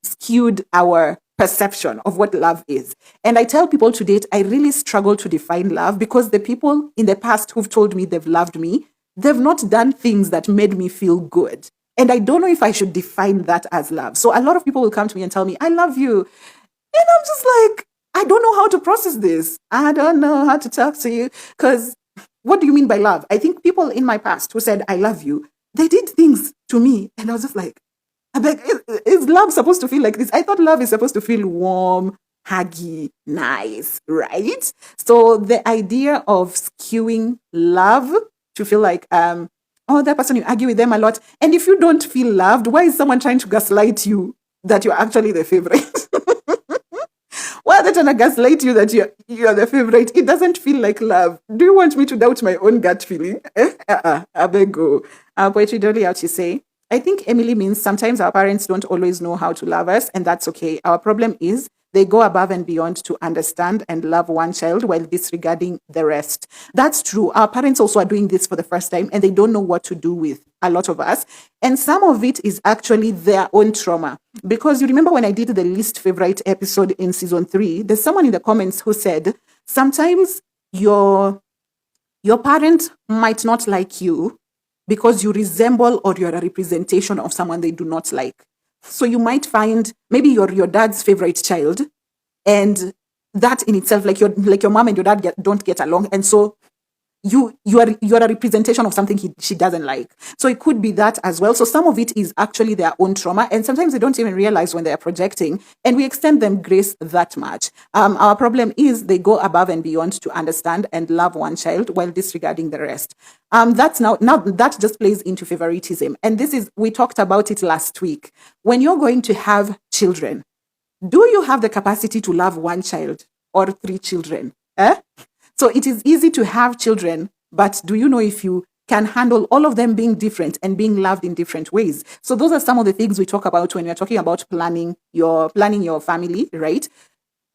skewed our perception of what love is. And I tell people to date, I really struggle to define love, because the people in the past who've told me they've loved me, they've not done things that made me feel good. And I don't know if I should define that as love. So a lot of people will come to me and tell me, I love you. And I'm just like, I don't know how to process this. I don't know how to talk to you. Because what do you mean by love? I think people in my past who said, I love you, they did things to me. And I was just like, is love supposed to feel like this? I thought love is supposed to feel warm, huggy, nice, right? So the idea of skewing love to feel like, that person, you argue with them a lot. And if you don't feel loved, why is someone trying to gaslight you that you're actually the favorite? Why are they trying to gaslight you that you're the favorite? It doesn't feel like love. Do you want me to doubt my own gut feeling? I beg go. Poetry Dolly out, you say, I think Emily means sometimes our parents don't always know how to love us, and that's okay. Our problem is they go above and beyond to understand and love one child while disregarding the rest. That's true. Our parents also are doing this for the first time, and they don't know what to do with a lot of us. And some of it is actually their own trauma. Because you remember when I did the least favorite episode in season 3, there's someone in the comments who said, sometimes your parent might not like you because you resemble or you're a representation of someone they do not like. So you might find maybe you're your dad's favorite child, and that in itself, like your mom and your dad don't get along, and so you're a representation of something she doesn't like. So it could be that as well. So some of it is actually their own trauma, and sometimes they don't even realize when they're projecting, and we extend them grace that much. Our problem is they go above and beyond to understand and love one child while disregarding the rest. That's now that just plays into favoritism, and we talked about it last week. When you're going to have children, do you have the capacity to love one child or 3 children? So it is easy to have children, but do you know if you can handle all of them being different and being loved in different ways? So those are some of the things we talk about when we're talking about planning your family, right?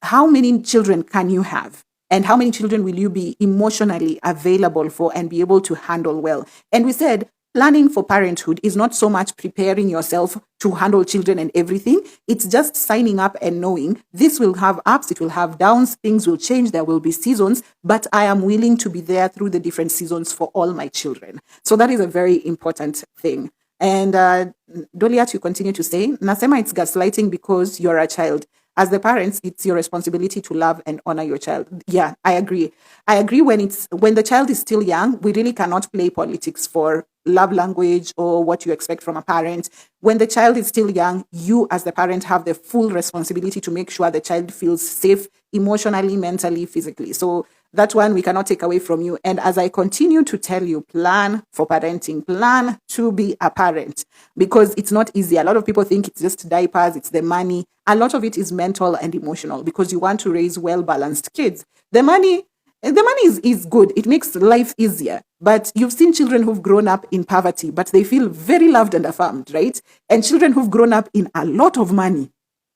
How many children can you have? And how many children will you be emotionally available for and be able to handle well? And we said planning for parenthood is not so much preparing yourself to handle children and everything. It's just signing up and knowing this will have ups, it will have downs, things will change, there will be seasons, but I am willing to be there through the different seasons for all my children. So that is a very important thing. And Doliat, you continue to say, Nasema, it's gaslighting because you're a child. As the parents, it's your responsibility to love and honor your child. Yeah, I agree. I agree when the child is still young, we really cannot play politics for love language or what you expect from a parent. When the child is still young, you as the parent have the full responsibility to make sure the child feels safe emotionally, mentally, physically. So that one we cannot take away from you. And as I continue to tell you, plan for parenting, plan to be a parent, because it's not easy. A lot of people think it's just diapers, it's the money. A lot of it is mental and emotional because you want to raise well-balanced kids. The money is good. It makes life easier. But you've seen children who've grown up in poverty, but they feel very loved and affirmed, right? And children who've grown up in a lot of money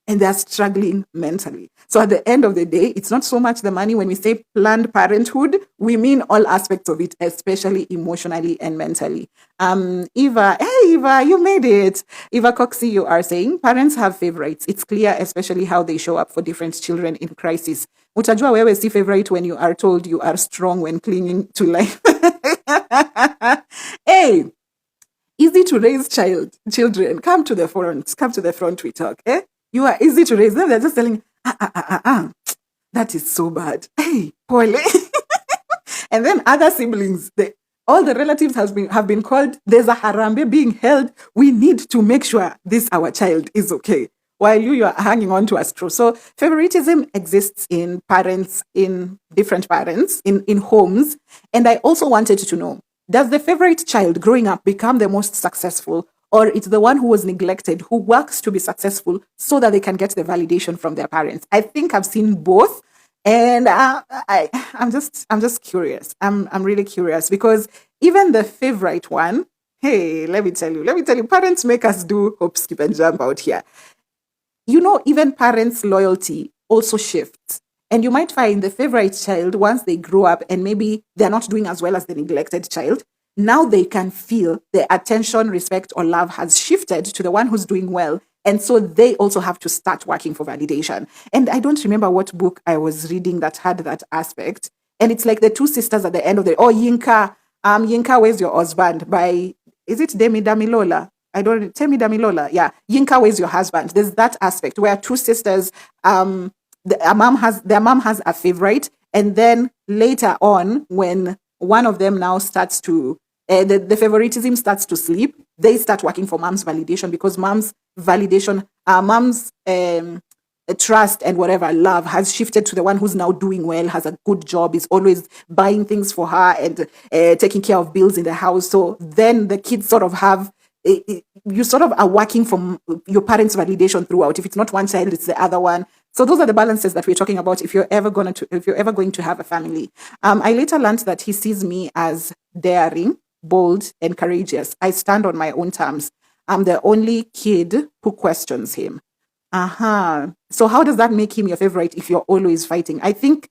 and they're struggling mentally. So at the end of the day, it's not so much the money. When we say planned parenthood, we mean all aspects of it, especially emotionally and mentally. Eva, hey Eva, you made it. Eva Coxie, you are saying parents have favorites. It's clear, especially how they show up for different children in crisis. Utajua wewe si favorite when you are told you are strong when clinging to life. Hey, easy to raise children. Come to the front, we talk. You are easy to raise them. They're just telling, that is so bad. Hey, Paul. And then other siblings, all the relatives have been called. There's a harambe being held. We need to make sure our child is okay, while you are hanging on to a straw. So favoritism exists in parents, in different parents, in homes. And I also wanted to know, does the favorite child growing up become the most successful, or it's the one who was neglected, who works to be successful so that they can get the validation from their parents? I think I've seen both. And I'm just curious. I'm really curious because even the favorite one, hey, let me tell you, parents make us do hop, skip, and jump out here. You know, even parents' loyalty also shifts. And you might find the favorite child, once they grow up and maybe they're not doing as well as the neglected child, now they can feel the attention, respect, or love has shifted to the one who's doing well. And so they also have to start working for validation. And I don't remember what book I was reading that had that aspect. And it's like the two sisters at the end of Yinka, Where's Your Husband? By, is it Temi Damilola? Yeah. Yinka, Where's Your Husband? There's that aspect where two sisters, their mom has a favorite. And then later on, when one of them now starts to, the favoritism starts to sleep, they start working for mom's validation, because mom's validation, mom's trust and whatever love has shifted to the one who's now doing well, has a good job, is always buying things for her and taking care of bills in the house. So then the kids sort of have, you sort of are working from your parents' validation throughout. If it's not one child, it's the other one. So those are the balances that we're talking about if you're ever going to have a family. I later learned that he sees me as daring, bold, and courageous. I stand on my own terms. I'm the only kid who questions him. So how does that make him your favorite if you're always fighting? I think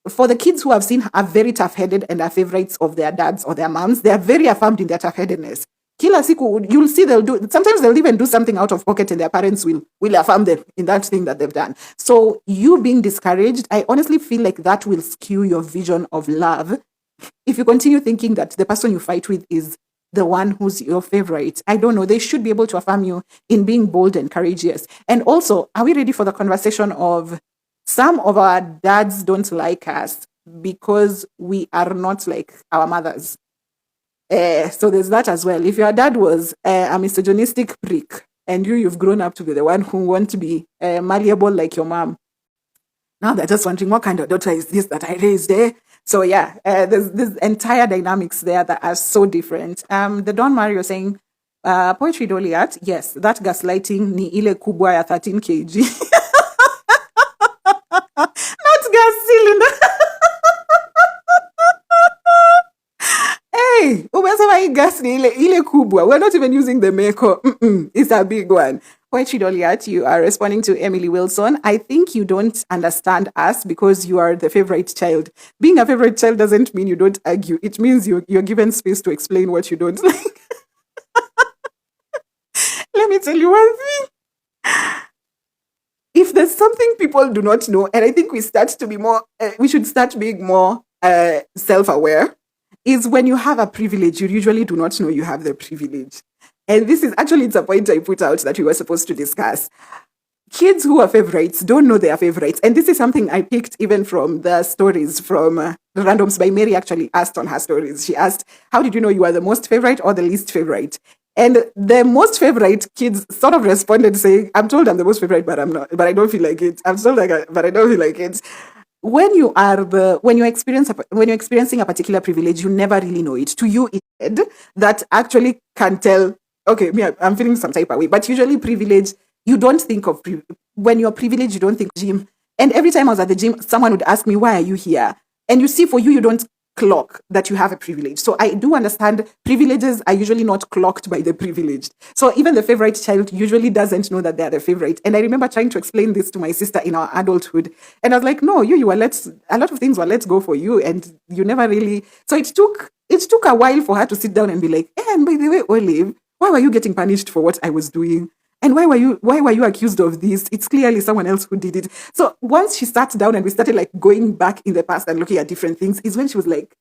for the kids who have seen are very tough-headed and are favorites of their dads or their moms, they are very affirmed in their tough-headedness. Kila siku, you'll see sometimes they'll even do something out of pocket and their parents will affirm them in that thing that they've done. So you being discouraged, I honestly feel like that will skew your vision of love if you continue thinking that the person you fight with is the one who's your favorite. I don't know. They should be able to affirm you in being bold and courageous. And also, are we ready for the conversation of some of our dads don't like us because we are not like our mothers? So there's that as well. If your dad was a misogynistic prick and you've grown up to be the one who want to be malleable like your mom, now they're just wondering what kind of daughter is this that I raised, eh? So yeah, there's this entire dynamics there that are so different. The Don Mario saying, poetry Doliat, yes, that gaslighting ni ile kubwa ya 13 kg. Not gas cylinder. Hey, umesema hii gas ni ile kubwa. We're not even using the meko. It's a big one. Poetry Doliat, you are responding to Emily Wilson. I think you don't understand us because you are the favorite child. Being a favorite child doesn't mean you don't argue. It means you're given space to explain what you don't like. Let me tell you one thing. If there's something people do not know, and I think we should start being more self-aware, is when you have a privilege, you usually do not know you have the privilege. And this is actually, it's a point I put out that we were supposed to discuss. Kids who are favorites don't know they are favorites. And this is something I picked even from the stories from the Randoms by Mary actually asked on her stories. She asked, how did you know you are the most favorite or the least favorite? And the most favorite kids sort of responded saying, I'm told I'm the most favorite, but I'm not, but I don't feel like it. I'm told but I don't feel like it. When you're experiencing a particular privilege, you never really know it. To you, it's that actually can tell, okay, I'm feeling some type of way. But usually privilege, you don't think of, when you're privileged, you don't think gym. And every time I was at the gym, someone would ask me, why are you here? And you see, for you don't clock that you have a privilege. So I do understand privileges are usually not clocked by the privileged. So even the favorite child usually doesn't know that they're the favorite. And I remember trying to explain this to my sister in our adulthood. And I was like, no, you were a lot of things were let's go for you. And you never really, so it took a while for her to sit down and be like, and by the way, Olive, why were you getting punished for what I was doing? And why were you accused of this? It's clearly someone else who did it. So once she sat down and we started like going back in the past and looking at different things, is when she was like,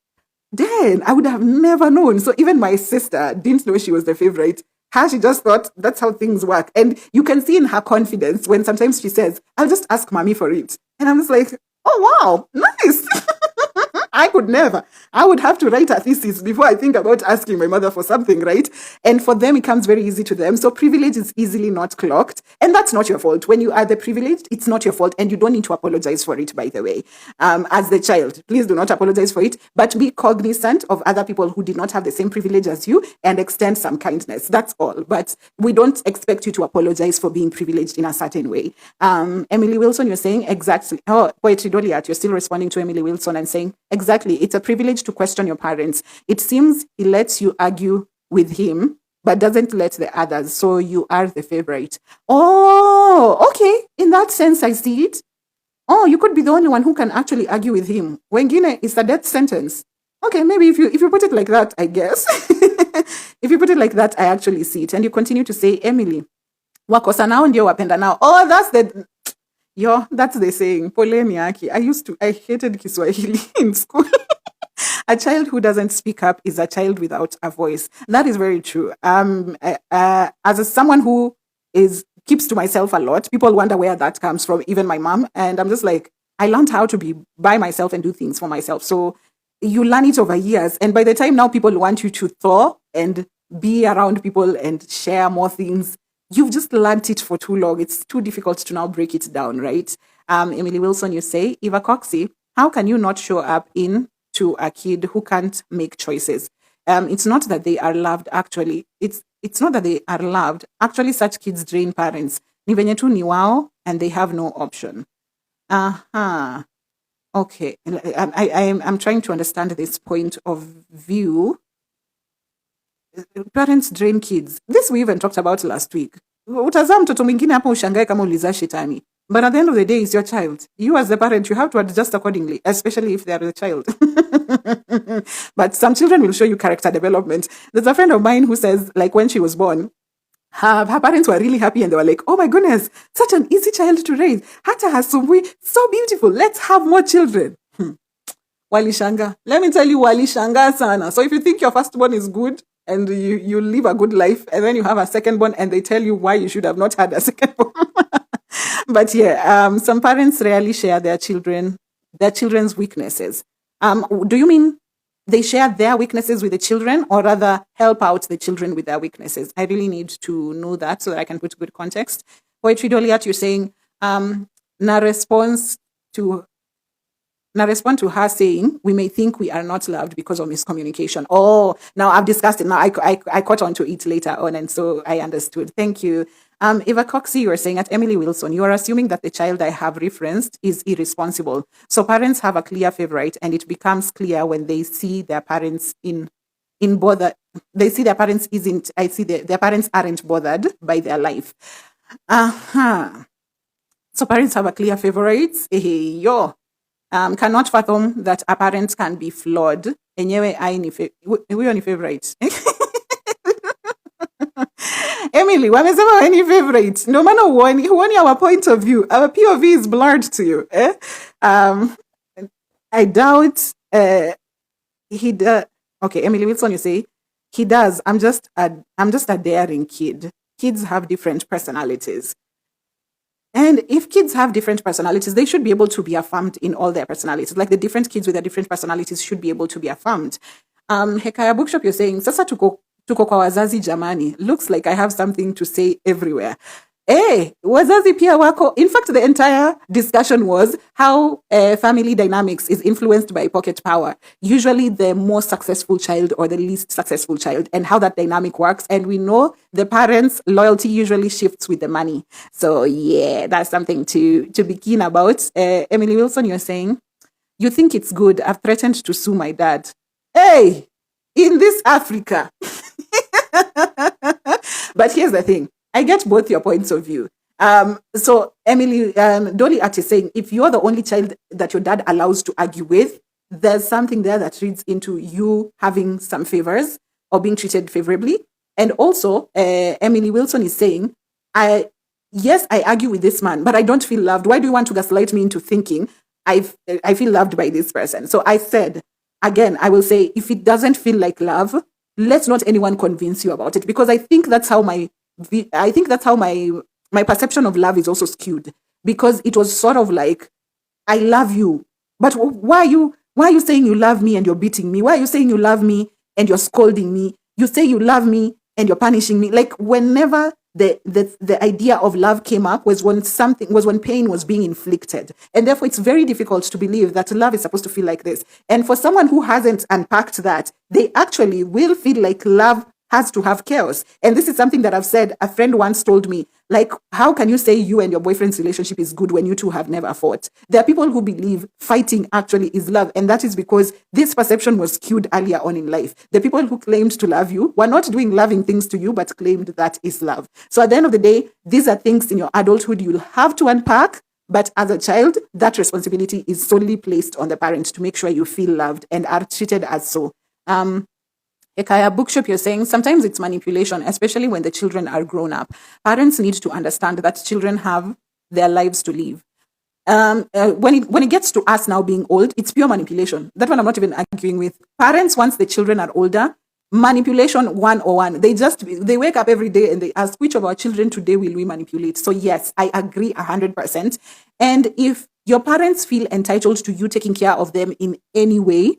Dan, I would have never known. So even my sister didn't know she was the favorite. She just thought that's how things work. And you can see in her confidence when sometimes she says, I'll just ask mommy for it. And I'm just like, oh, wow, nice. I could never. I would have to write a thesis before I think about asking my mother for something, right? And for them, it comes very easy to them. So privilege is easily not clocked. And that's not your fault. When you are the privileged, it's not your fault. And you don't need to apologize for it, by the way. As the child, please do not apologize for it. But be cognizant of other people who did not have the same privilege as you and extend some kindness. That's all. But we don't expect you to apologize for being privileged in a certain way. Emily Wilson, you're saying exactly. Oh, Poetry Doliat, you're still responding to Emily Wilson and saying, exactly. It's a privilege to question your parents. It seems he lets you argue with him, but doesn't let the others. So you are the favorite. Oh, okay. In that sense, I see it. Oh, you could be the only one who can actually argue with him. Wengine is a death sentence. Okay, maybe if you put it like that, I guess. If you put it like that, I actually see it. And you continue to say, Emily, wakosa nao ndio wapenda nao. Oh, that's the saying. Poleni yake. I hated Kiswahili in school. A child who doesn't speak up is a child without a voice. That is very true. Someone who keeps to myself a lot, people wonder where that comes from, even my mom. And I'm just like, I learned how to be by myself and do things for myself. So you learn it over years. And by the time now people want you to thaw and be around people and share more things, you've just learned it for too long. It's too difficult to now break it down, right? Emily Wilson, you say, Eva Coxey, how can you not show up to a kid who can't make choices? It's not that they are loved, actually. It's not that they are loved. Actually, such kids drain parents. Ni venye tu ni wao, and they have no option. Uh-huh. Okay. I'm trying to understand this point of view. Parents drain kids. This we even talked about last week. Utazaa mtoto mwingine hapo ushangae kama ulizaa shetani. But at the end of the day, it's your child. You as the parent, you have to adjust accordingly, especially if they are the child. But some children will show you character development. There's a friend of mine who says, like when she was born, her parents were really happy and they were like, oh my goodness, such an easy child to raise. Hata hasumbui, so beautiful. Let's have more children. Walishanga. Let me tell you, walishanga sana. So if you think your firstborn is good, and you live a good life, and then you have a second born and they tell you why you should have not had a second born. But yeah, some parents rarely share their children's weaknesses. Do you mean they share their weaknesses with the children, or rather help out the children with their weaknesses? I really need to know that so that I can put good context. Poetry Doliat, you're saying, na respond to her saying, we may think we are not loved because of miscommunication. Oh, now I've discussed it. Now I caught on to it later on, and so I understood. Thank you. Eva Coxey, you are saying at Emily Wilson, you are assuming that the child I have referenced is irresponsible. So parents have a clear favorite, and it becomes clear when they see their parents in bother. They see their parents isn't. I see their parents aren't bothered by their life. So parents have a clear favorite. Cannot fathom that a parent can be flawed. Enyewe we ni favorite. Emily, wamesema any favorite. No matter what, our point of view, our POV is blurred to you. I doubt he does. Okay, Emily Wilson, you say he does. I'm just a daring kid. Kids have different personalities. And if kids have different personalities, they should be able to be affirmed in all their personalities. Like the different kids with their different personalities should be able to be affirmed. Hekaya Bookshop, you're saying, Sasa tuko kwa wazazi jamani. Looks like I have something to say everywhere. Hey, wazazi pia wako. In fact, the entire discussion was how family dynamics is influenced by pocket power. Usually the most successful child or the least successful child, and how that dynamic works. And we know the parents' loyalty usually shifts with the money. So yeah, that's something to be keen about. Emily Wilson, you're saying, you think it's good. I've threatened to sue my dad. Hey, in this Africa. But here's the thing. I get both your points of view. So Emily, Dolly Art is saying, if you're the only child that your dad allows to argue with, there's something there that reads into you having some favors or being treated favorably. And also, Emily Wilson is saying, yes, I argue with this man, but I don't feel loved. Why do you want to gaslight me into thinking I feel loved by this person? So I said, again, I will say, if it doesn't feel like love, let not anyone convince you about it, because I think that's how my perception of love is also skewed, because it was sort of like, I love you, but why are you saying you love me and you're beating me? Why are you saying you love me and you're scolding me? You say you love me and you're punishing me. Like whenever the idea of love came up was when pain was being inflicted. And therefore it's very difficult to believe that love is supposed to feel like this. And for someone who hasn't unpacked that, they actually will feel like love has to have chaos. And this is something that I've said. A friend once told me, like, how can you say you and your boyfriend's relationship is good when you two have never fought? There are people who believe fighting actually is love. And that is because this perception was skewed earlier on in life. The people who claimed to love you were not doing loving things to you, but claimed that is love. So at the end of the day, these are things in your adulthood you'll have to unpack. But as a child, that responsibility is solely placed on the parent to make sure you feel loved and are treated as so. Ekaya Bookshop, you're saying sometimes it's manipulation, especially when the children are grown up. Parents need to understand that children have their lives to live. When it gets to us now being old, it's pure manipulation. That one I'm not even arguing with. Parents, once the children are older, manipulation 101. They wake up every day and they ask, which of our children today will we manipulate? So yes, I agree 100%. And if your parents feel entitled to you taking care of them in any way,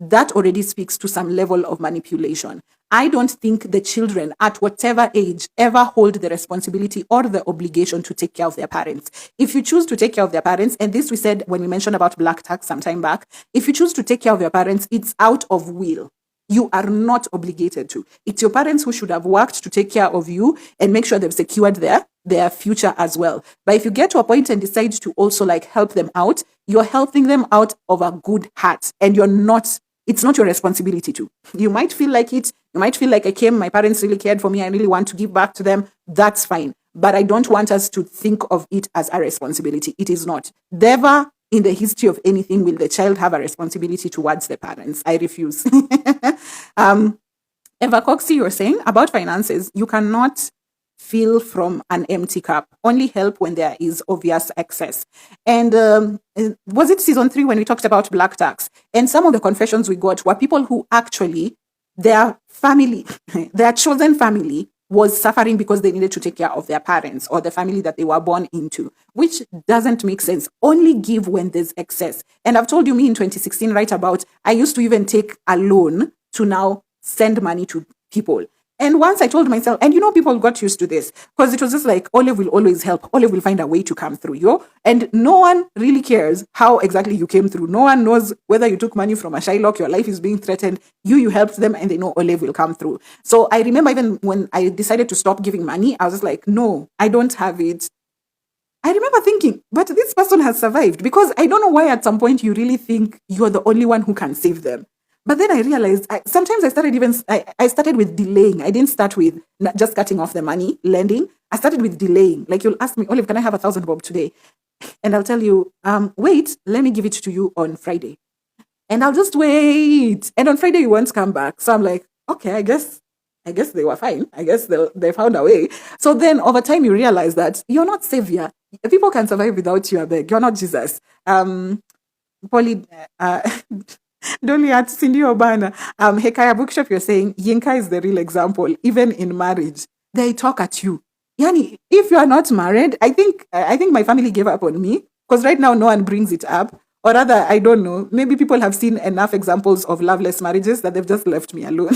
that already speaks to some level of manipulation. I don't think the children at whatever age ever hold the responsibility or the obligation to take care of their parents. If you choose to take care of their parents, and this we said when we mentioned about black tax some time back, if you choose to take care of your parents, it's out of will. You are not obligated to. It's your parents who should have worked to take care of you and make sure they've secured their future as well. But if you get to a point and decide to also like help them out, you're helping them out of a good heart, and it's not your responsibility to. You might feel like it. You might feel like my parents really cared for me. I really want to give back to them. That's fine. But I don't want us to think of it as a responsibility. It is not. Never in the history of anything will the child have a responsibility towards the parents. I refuse. Eva Coxey, you're saying about finances, you cannot fill from an empty cup. Only help when there is obvious excess. And was it season 3 when we talked about black tax? And some of the confessions we got were people who actually their family, their chosen family was suffering because they needed to take care of their parents or the family that they were born into, which doesn't make sense. Only give when there's excess. And I've told you, me in 2016, right about, I used to even take a loan to now send money to people. And once I told myself, and people got used to this because it was just like, Olive will always help. Olive will find a way to come through, and no one really cares how exactly you came through. No one knows whether you took money from a Shylock, your life is being threatened. You helped them and they know Olive will come through. So I remember even when I decided to stop giving money, I was just like, no, I don't have it. I remember thinking, but this person has survived, because I don't know why at some point you really think you're the only one who can save them. But then I realized sometimes I started with delaying. I didn't start with just cutting off the money, lending. I started with delaying. Like, you'll ask me, Olive, can I have 1,000 bob today? And I'll tell you, wait, let me give it to you on Friday. And I'll just wait. And on Friday, you won't come back. So I'm like, okay, I guess they were fine. I guess they found a way. So then over time, you realize that you're not savior. People can survive without you, I beg. You're not Jesus. Dolly at Cindy Obana. Hekaya Bookshop, you're saying Yinka is the real example. Even in marriage, they talk at you. Yani, if you are not married, I think my family gave up on me, because right now no one brings it up. Or rather, I don't know. Maybe people have seen enough examples of loveless marriages that they've just left me alone.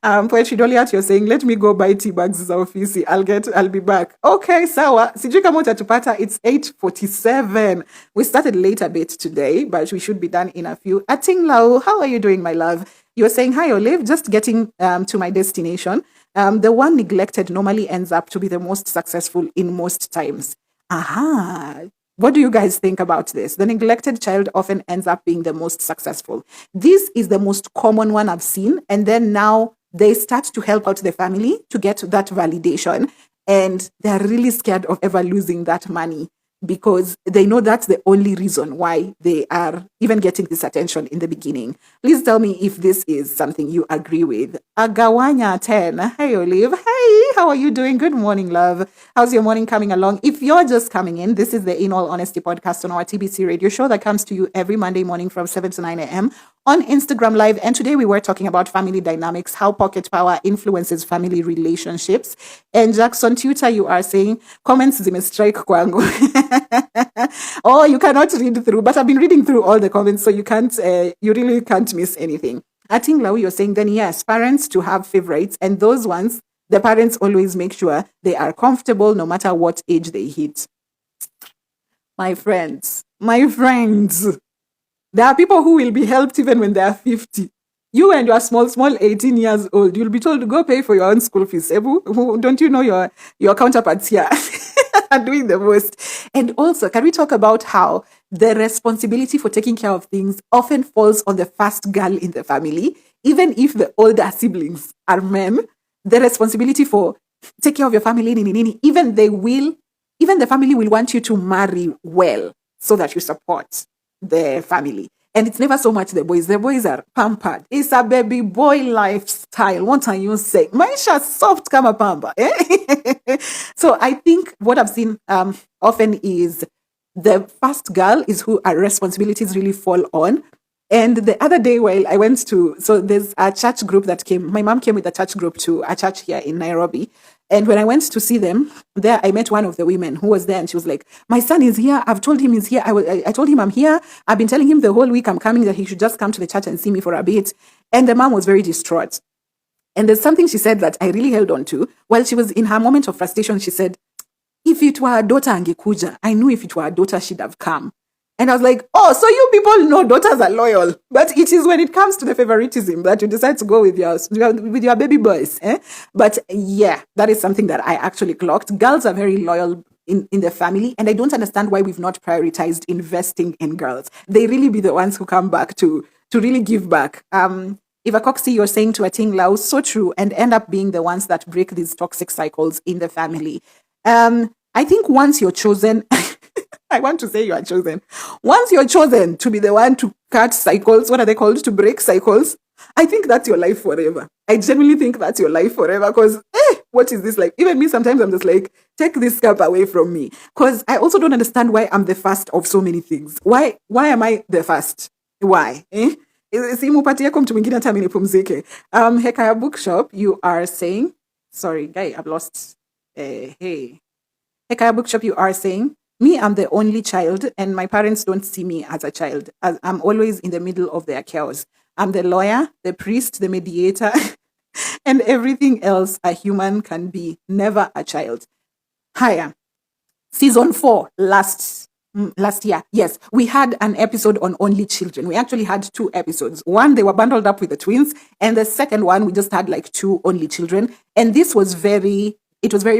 Poetry Doliat, you're saying, let me go buy tea bags za ofisi. I'll be back. Okay, sawa. Sijui kama utatupata. It's 8:47. We started late a bit today, but we should be done in a few. Ating Lau, how are you doing, my love? You're saying, hi, Olive, just getting to my destination. The one neglected normally ends up to be the most successful in most times. Aha. What do you guys think about this? The neglected child often ends up being the most successful. This is the most common one I've seen. And then now they start to help out the family to get that validation. And they're really scared of ever losing that money, because they know that's the only reason why they are even getting this attention in the beginning. Please tell me if this is something you agree with. Agawanya 10. Hey, Olive. Hey, how are you doing? Good morning, love. How's your morning coming along? If you're just coming in, this is the In All Honesty podcast on our TBC radio show that comes to you every Monday morning from 7 to 9 a.m. on Instagram Live. And today we were talking about family dynamics, how pocket power influences family relationships. And Jackson Tutor, you are saying, comments zimestrike kwangu. Oh, you cannot read through, but I've been reading through all the comments, so you really can't miss anything. Ating Lau, you're saying, then yes, parents to have favorites, and those ones, the parents always make sure they are comfortable no matter what age they hit. My friends, there are people who will be helped even when they are 50. You and your small 18 years old, you'll be told to go pay for your own school fees. Ebu, don't you know your counterparts here are doing the most? And also, can we talk about how the responsibility for taking care of things often falls on the first girl in the family? Even if the older siblings are men, the responsibility for take care of your family, even the family will want you to marry well so that you support the family. And it's never so much the boys. The boys are pampered. It's a baby boy lifestyle. What are you saying? Maisha soft kama pamba. So I think what I've seen often is the first girl is who our responsibilities really fall on. And the other day, while I went so there's a church group that came. My mom came with a church group to a church here in Nairobi. And when I went to see them, there I met one of the women who was there, and she was like, my son is here. I've told him he's here. I told him I'm here. I've been telling him the whole week I'm coming, that he should just come to the church and see me for a bit. And the mom was very distraught. And there's something she said that I really held on to. While she was in her moment of frustration, she said, if it were a daughter angekuja, I knew if it were a daughter, she'd have come. And I was like, oh, so you people know daughters are loyal. But it is when it comes to the favoritism that you decide to go with your baby boys. But yeah, that is something that I actually clocked. Girls are very loyal in the family. And I don't understand why we've not prioritized investing in girls. They really be the ones who come back to really give back. Eva Coxie, you're saying to Ating Lau, so true, and end up being the ones that break these toxic cycles in the family. I think once you're chosen... I want to say you are chosen. Once you're chosen to be the one to cut cycles, what are they called? To break cycles. I think that's your life forever. I genuinely think that's your life forever, because what is this like? Even me, sometimes I'm just like, take this cup away from me. Because I also don't understand why I'm the first of so many things. Why am I the first? Why? Simupatie mtu mwingine hata mimi nipumzike. Hekaya Bookshop, you are saying, sorry, guy, I've lost. Hey. Hekaya Bookshop, you are saying, me, I'm the only child, and my parents don't see me as a child. I'm always in the middle of their chaos. I'm the lawyer, the priest, the mediator, and everything else a human can be, never a child. Higher. Season 4, last year, yes, we had an episode on only children. We actually had 2 episodes. One, they were bundled up with the twins, and the second one, we just had like 2 only children. And this was very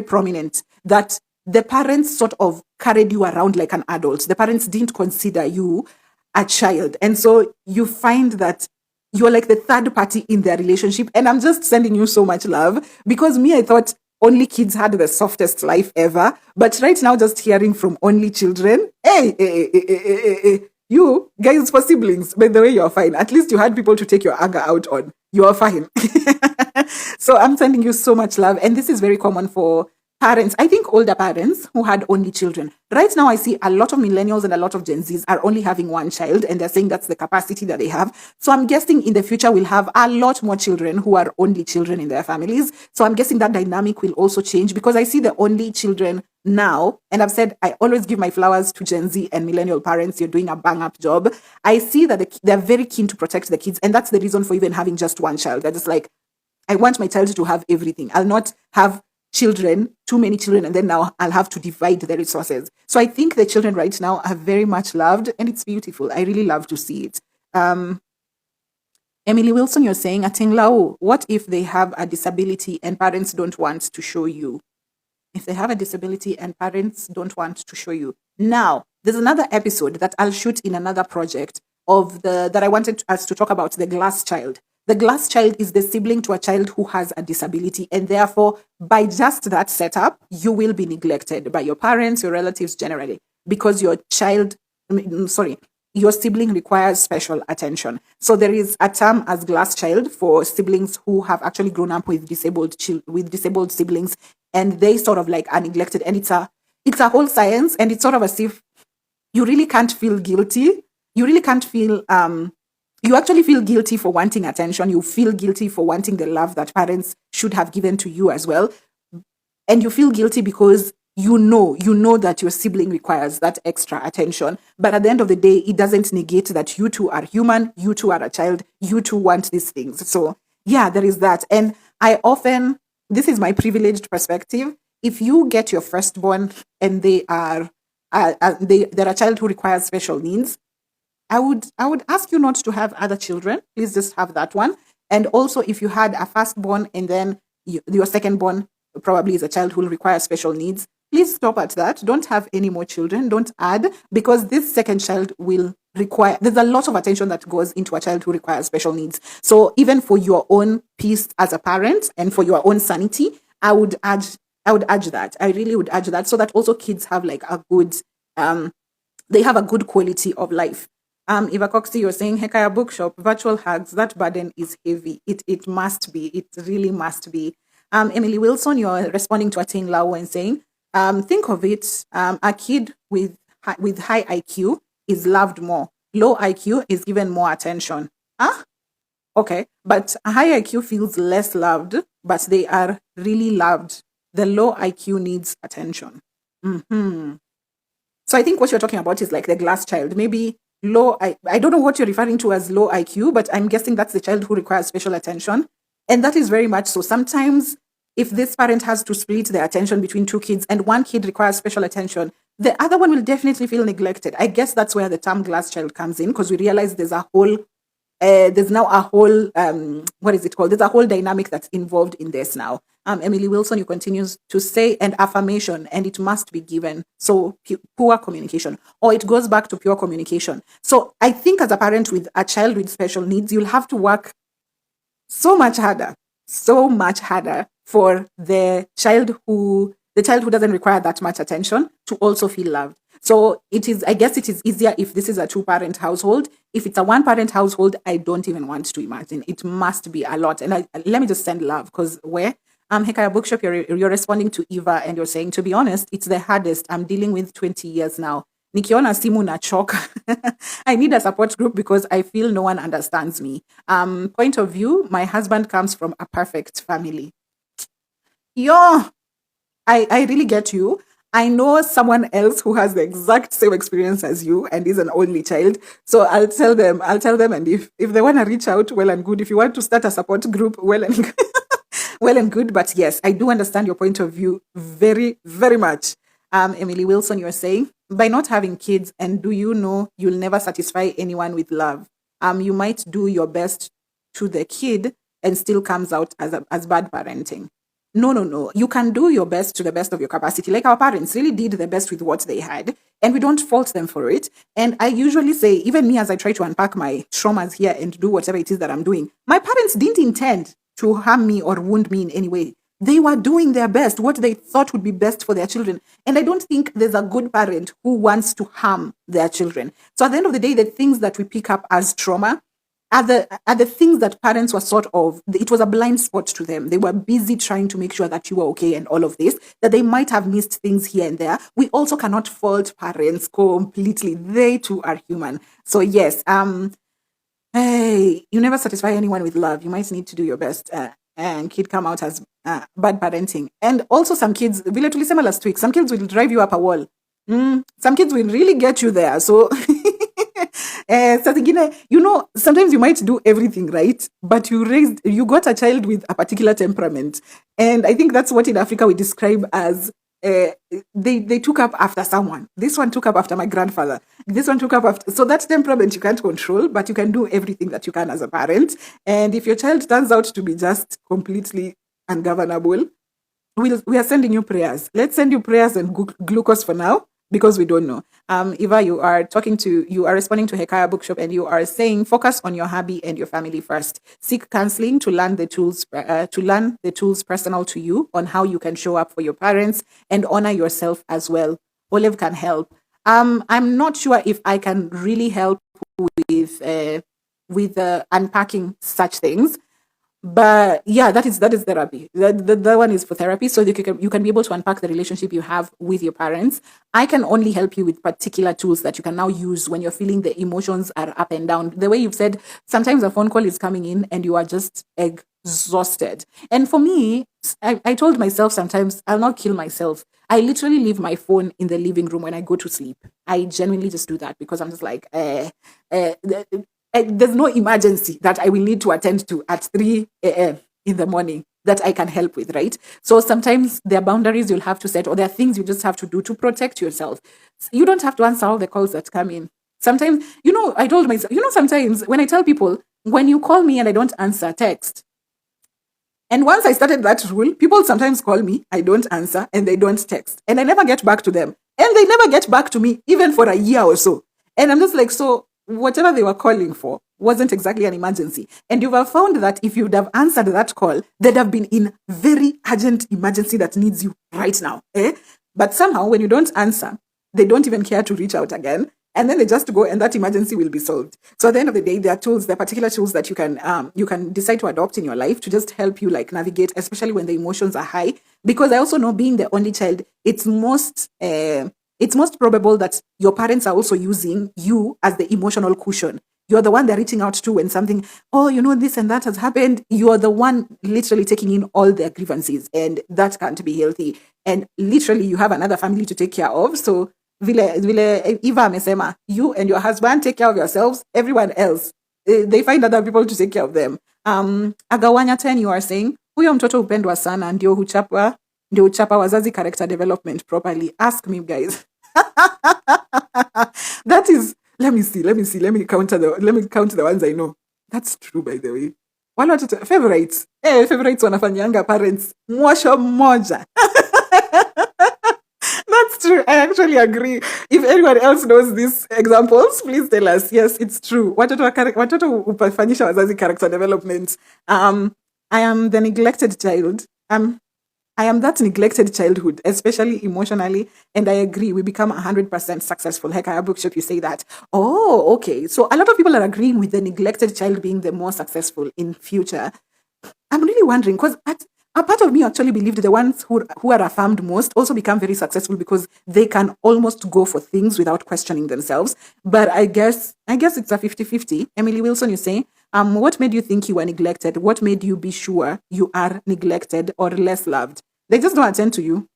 prominent that the parents sort of carried you around like an adult. The parents didn't consider you a child. And so you find that you're like the third party in their relationship. And I'm just sending you so much love, because me, I thought only kids had the softest life ever. But right now, just hearing from only children, hey, you guys for siblings, by the way, you're fine. At least you had people to take your anger out on. You are fine. So I'm sending you so much love. And this is very common for parents, I think older parents who had only children. Right now, I see a lot of millennials and a lot of Gen Zs are only having one child, and they're saying that's the capacity that they have. So I'm guessing in the future, we'll have a lot more children who are only children in their families. So I'm guessing that dynamic will also change, because I see the only children now, and I've said I always give my flowers to Gen Z and millennial parents. You're doing a bang up job. I see that they're very keen to protect the kids, and that's the reason for even having just one child. They're just like, I want my child to have everything. I'll not have too many children, and then now I'll have to divide the resources. So I think the children right now are very much loved, and it's beautiful. I really love to see it. Emily Wilson, you're saying, Atinglau, what if they have a disability and parents don't want to show you? If they have a disability and parents don't want to show you. Now, there's another episode that I'll shoot in another project that I wanted us to talk about, the glass child. The glass child is the sibling to a child who has a disability, and therefore, by just that setup, you will be neglected by your parents, your relatives generally, because your sibling requires special attention. So there is a term as glass child for siblings who have actually grown up with disabled siblings, and they sort of like are neglected. And it's a whole science, and it's sort of as if you really can't feel guilty. You really can't feel you actually feel guilty for wanting attention. You feel guilty for wanting the love that parents should have given to you as well. And you feel guilty because you know that your sibling requires that extra attention. But at the end of the day, it doesn't negate that you two are human, you two are a child, you two want these things. So yeah, there is that. And this is my privileged perspective. If you get your firstborn and they're a child who requires special needs, I would ask you not to have other children. Please just have that one. And also, if you had a firstborn and then your secondborn probably is a child who will require special needs, please stop at that. Don't have any more children. Don't add, because this second child will require, there's a lot of attention that goes into a child who requires special needs. So even for your own peace as a parent and for your own sanity, I would urge that. I really would urge that, so that also kids have like a good, they have a good quality of life. Eva Coxie, you're saying, Hekaya Bookshop, virtual hugs, that burden is heavy. It must be. It really must be. Emily Wilson, you're responding to Ating Lao and saying, think of it, a kid with high IQ is loved more. Low IQ is given more attention. Okay, but a high IQ feels less loved, but they are really loved. The low IQ needs attention. So I think what you're talking about is like the glass child. Maybe I don't know what you're referring to as low IQ, but I'm guessing that's the child who requires special attention. And that is very much so. Sometimes if this parent has to split their attention between 2 kids and one kid requires special attention, the other one will definitely feel neglected. I guess that's where the term glass child comes in, because we realize there's now a whole, what is it called? There's a whole dynamic that's involved in this now. Emily Wilson, you continues to say, and affirmation, and it must be given. So poor communication, or it goes back to pure communication. So I think as a parent with a child with special needs, you'll have to work so much harder for the child who doesn't require that much attention to also feel loved. So I guess it is easier if this is a 2-parent household. If it's a 1-parent household, I don't even want to imagine. It must be a lot. And let me just send love, because Hekaya Bookshop, you're responding to Eva, and you're saying, to be honest, it's the hardest. I'm dealing with 20 years now. nikiona simu nachoka. I need a support group because I feel no one understands me. Point of view, my husband comes from a perfect family. Yo, I really get you. I know someone else who has the exact same experience as you and is an only child. So I'll tell them, and if they want to reach out, well and good. If you want to start a support group, well and good. Well and good. But yes, I do understand your point of view very, very much. Emily Wilson, you're saying, by not having kids, and do you know you'll never satisfy anyone with love? You might do your best to the kid and still comes out as bad parenting. No. You can do your best to the best of your capacity. Like our parents really did the best with what they had, and we don't fault them for it. And I usually say, even me, as I try to unpack my traumas here and do whatever it is that I'm doing, my parents didn't intend to harm me or wound me in any way. They were doing their best, what they thought would be best for their children. And I don't think there's a good parent who wants to harm their children. So at the end of the day, the things that we pick up as trauma are the things that parents were sort of, it was a blind spot to them. They were busy trying to make sure that you were okay and all of this, that they might have missed things here and there. We also cannot fault parents completely. They too are human. So yes, hey, you never satisfy anyone with love. You might need to do your best. And kid come out as bad parenting. And also some kids, vile tulisema last week, some kids will drive you up a wall. Some kids will really get you there. So, sometimes you might do everything right, but you got a child with a particular temperament. And I think that's what in Africa we describe as they took up after someone. This one took up after my grandfather. This one took up after. So that temperament you can't control, but you can do everything that you can as a parent. And if your child turns out to be just completely ungovernable, we are sending you prayers. Let's send you prayers and glucose for now, because we don't know. Eva, you are responding to Hekaya Bookshop, and you are saying, focus on your hubby and your family first. Seek counseling to learn the tools personal to you on how you can show up for your parents and honor yourself as well. Olive can help. I'm not sure if I can really help with unpacking such things. But yeah, that is therapy. That one is for therapy, so you can be able to unpack the relationship you have with your parents. I can only help you with particular tools that you can now use when you're feeling the emotions are up and down. The way you've said, sometimes a phone call is coming in and you are just exhausted. And for me, I told myself sometimes I'll not kill myself. I literally leave my phone in the living room when I go to sleep. I genuinely just do that because I'm just like, there's no emergency that I will need to attend to at 3 a.m. in the morning that I can help with, right? So sometimes there are boundaries you'll have to set, or there are things you just have to do to protect yourself. You don't have to answer all the calls that come in. Sometimes, I told myself, sometimes when I tell people, when you call me and I don't answer, text. And once I started that rule, people sometimes call me, I don't answer, and they don't text. And I never get back to them. And they never get back to me, even for a year or so. And I'm just like, so whatever they were calling for wasn't exactly an emergency. And you have found that if you'd have answered that call, they'd have been in very urgent emergency that needs you right now. But somehow, when you don't answer, they don't even care to reach out again. And then they just go and that emergency will be solved. So at the end of the day, there are particular tools that you can decide to adopt in your life to just help you navigate, especially when the emotions are high. Because I also know, being the only child, it's most probable that your parents are also using you as the emotional cushion. You're the one they're reaching out to when something, this and that has happened. You're the one literally taking in all their grievances, and that can't be healthy. And literally, you have another family to take care of. So, vile Eva amesema, you and your husband take care of yourselves. Everyone else, they find other people to take care of them. Agawanya 10, you are saying, huyo mtoto upendwa sana, ndio huchapa wazazi character development properly. Ask me, guys. That is, let me count the ones I know. That's true, by the way. One or two favorites. Favorites wanafanyanga parents mwosho mmoja. That's true. I actually agree. If anyone else knows these examples, please tell us. Yes, it's true. Watoto hufanyisha wazazi character development. I am the neglected child. I am that neglected childhood, especially emotionally, and I agree, we become 100% successful. Hekaya Bookshop, you say that. Oh, okay. So a lot of people are agreeing with the neglected child being the more successful in future. I'm really wondering, because at a part of me actually believed the ones who are affirmed most also become very successful because they can almost go for things without questioning themselves. But I guess it's a 50-50. Emily Wilson, you say, what made you think you were neglected? What made you be sure you are neglected or less loved? They just don't attend to you.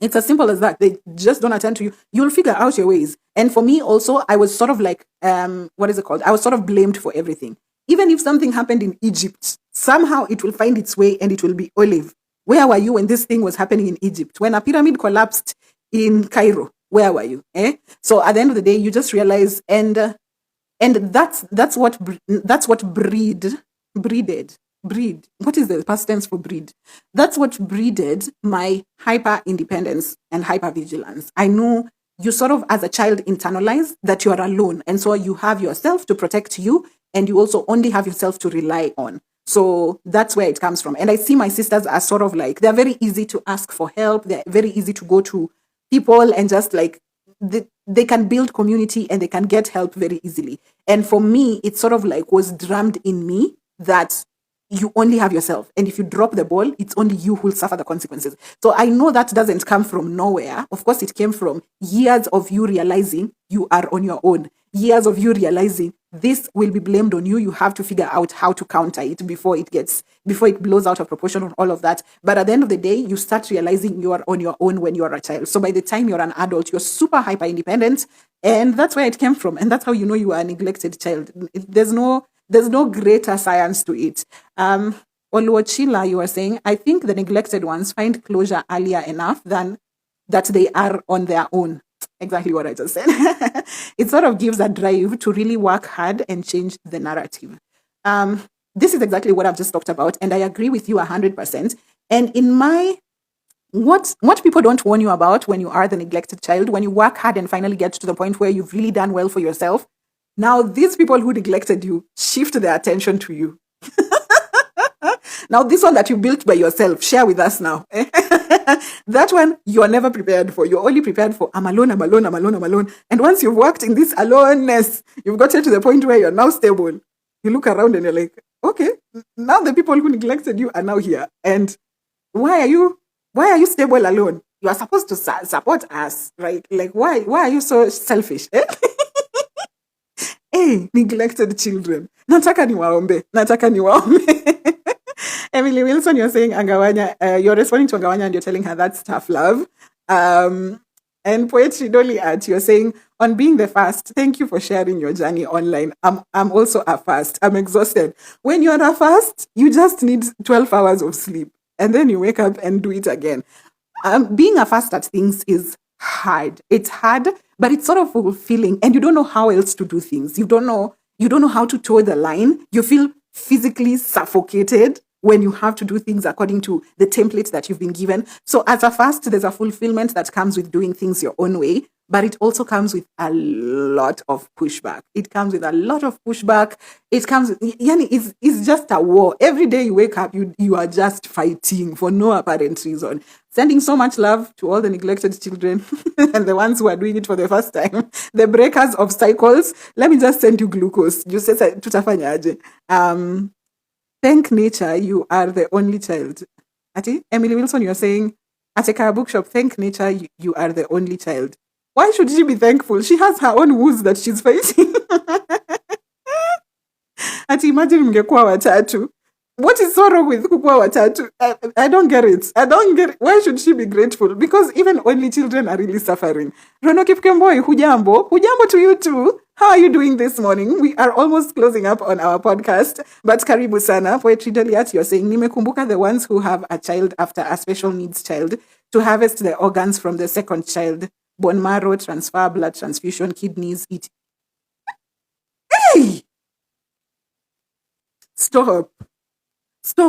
It's as simple as that. They just don't attend to you. You'll figure out your ways. And for me also, I was sort of like, what is it called? I was sort of blamed for everything. Even if something happened in Egypt, somehow it will find its way and it will be Olive. Where were you when this thing was happening in Egypt? When a pyramid collapsed in Cairo, where were you? So at the end of the day, you just realize, and that's what breed. What is the past tense for breed? That's what breeded my hyper independence and hyper vigilance. I know you sort of as a child internalize that you are alone, and so you have yourself to protect you, and you also only have yourself to rely on. So that's where it comes from. And I see my sisters as sort of like, they're very easy to ask for help. They're very easy to go to people and just like, they can build community and they can get help very easily. And for me, it sort of like was drummed in me that you only have yourself. And if you drop the ball, it's only you who will suffer the consequences. So I know that doesn't come from nowhere. Of course, it came from years of you realizing you are on your own. Years of you realizing this will be blamed on you. You have to figure out how to counter it before it blows out of proportion and all of that. But at the end of the day, you start realizing you are on your own when you are a child. So by the time you're an adult, you're super hyper independent. And that's where it came from. And that's how you know you are a neglected child. There's no greater science to it. Oluochila, you were saying, I think the neglected ones find closure earlier enough than that they are on their own. Exactly what I just said. It sort of gives a drive to really work hard and change the narrative. This is exactly what I've just talked about, and I agree with you 100%. And in my what people don't warn you about when you are the neglected child, when you work hard and finally get to the point where you've really done well for yourself, now these people who neglected you shift their attention to you. Now, this one that you built by yourself, share with us now. That one, you are never prepared for. You're only prepared for, I'm alone. And once you've worked in this aloneness, you've gotten to the point where you're now stable. You look around and you're like, okay, now the people who neglected you are now here. And why are you stable alone? You are supposed to support us, right? Like, why are you so selfish? Hey, neglected children. Nataka niwaombe. Emily Wilson, you're saying Angawanya, you're responding to Angawanya and you're telling her that's tough love. And Poetry Dolly Art, you're saying, on being the first, thank you for sharing your journey online. I'm also a first. I'm exhausted. When you're a first, you just need 12 hours of sleep. And then you wake up and do it again. Being a first at things is hard. It's hard, but it's sort of fulfilling. And you don't know how else to do things. You don't know how to toe the line. You feel physically suffocated when you have to do things according to the template that you've been given. So as a first, there's a fulfillment that comes with doing things your own way, but it also comes with a lot of pushback. It comes with a lot of pushback. It's just a war. Every day you wake up, you are just fighting for no apparent reason. Sending so much love to all the neglected children and the ones who are doing it for the first time. The breakers of cycles. Let me just send you glucose. You say, tutafanyaje. Thank nature, you are the only child. Ati, Emily Wilson, you're saying, at a bookshop, thank nature, you are the only child. Why should she be thankful? She has her own wounds that she's fighting. Ati, imagine mngekuwa watatu. What is so wrong with kukua watatu? I don't get it. Why should she be grateful? Because even only children are really suffering. Rono Kipkemboi, hujambo. Hujambo to you too. How are you doing this morning? We are almost closing up on our podcast, but karibu sana. Poetry Deliat, you're saying, nimekumbuka the ones who have a child after a special needs child to harvest the organs from the second child. Bone marrow, transfer, blood transfusion, kidneys, eat. Hey! Stop,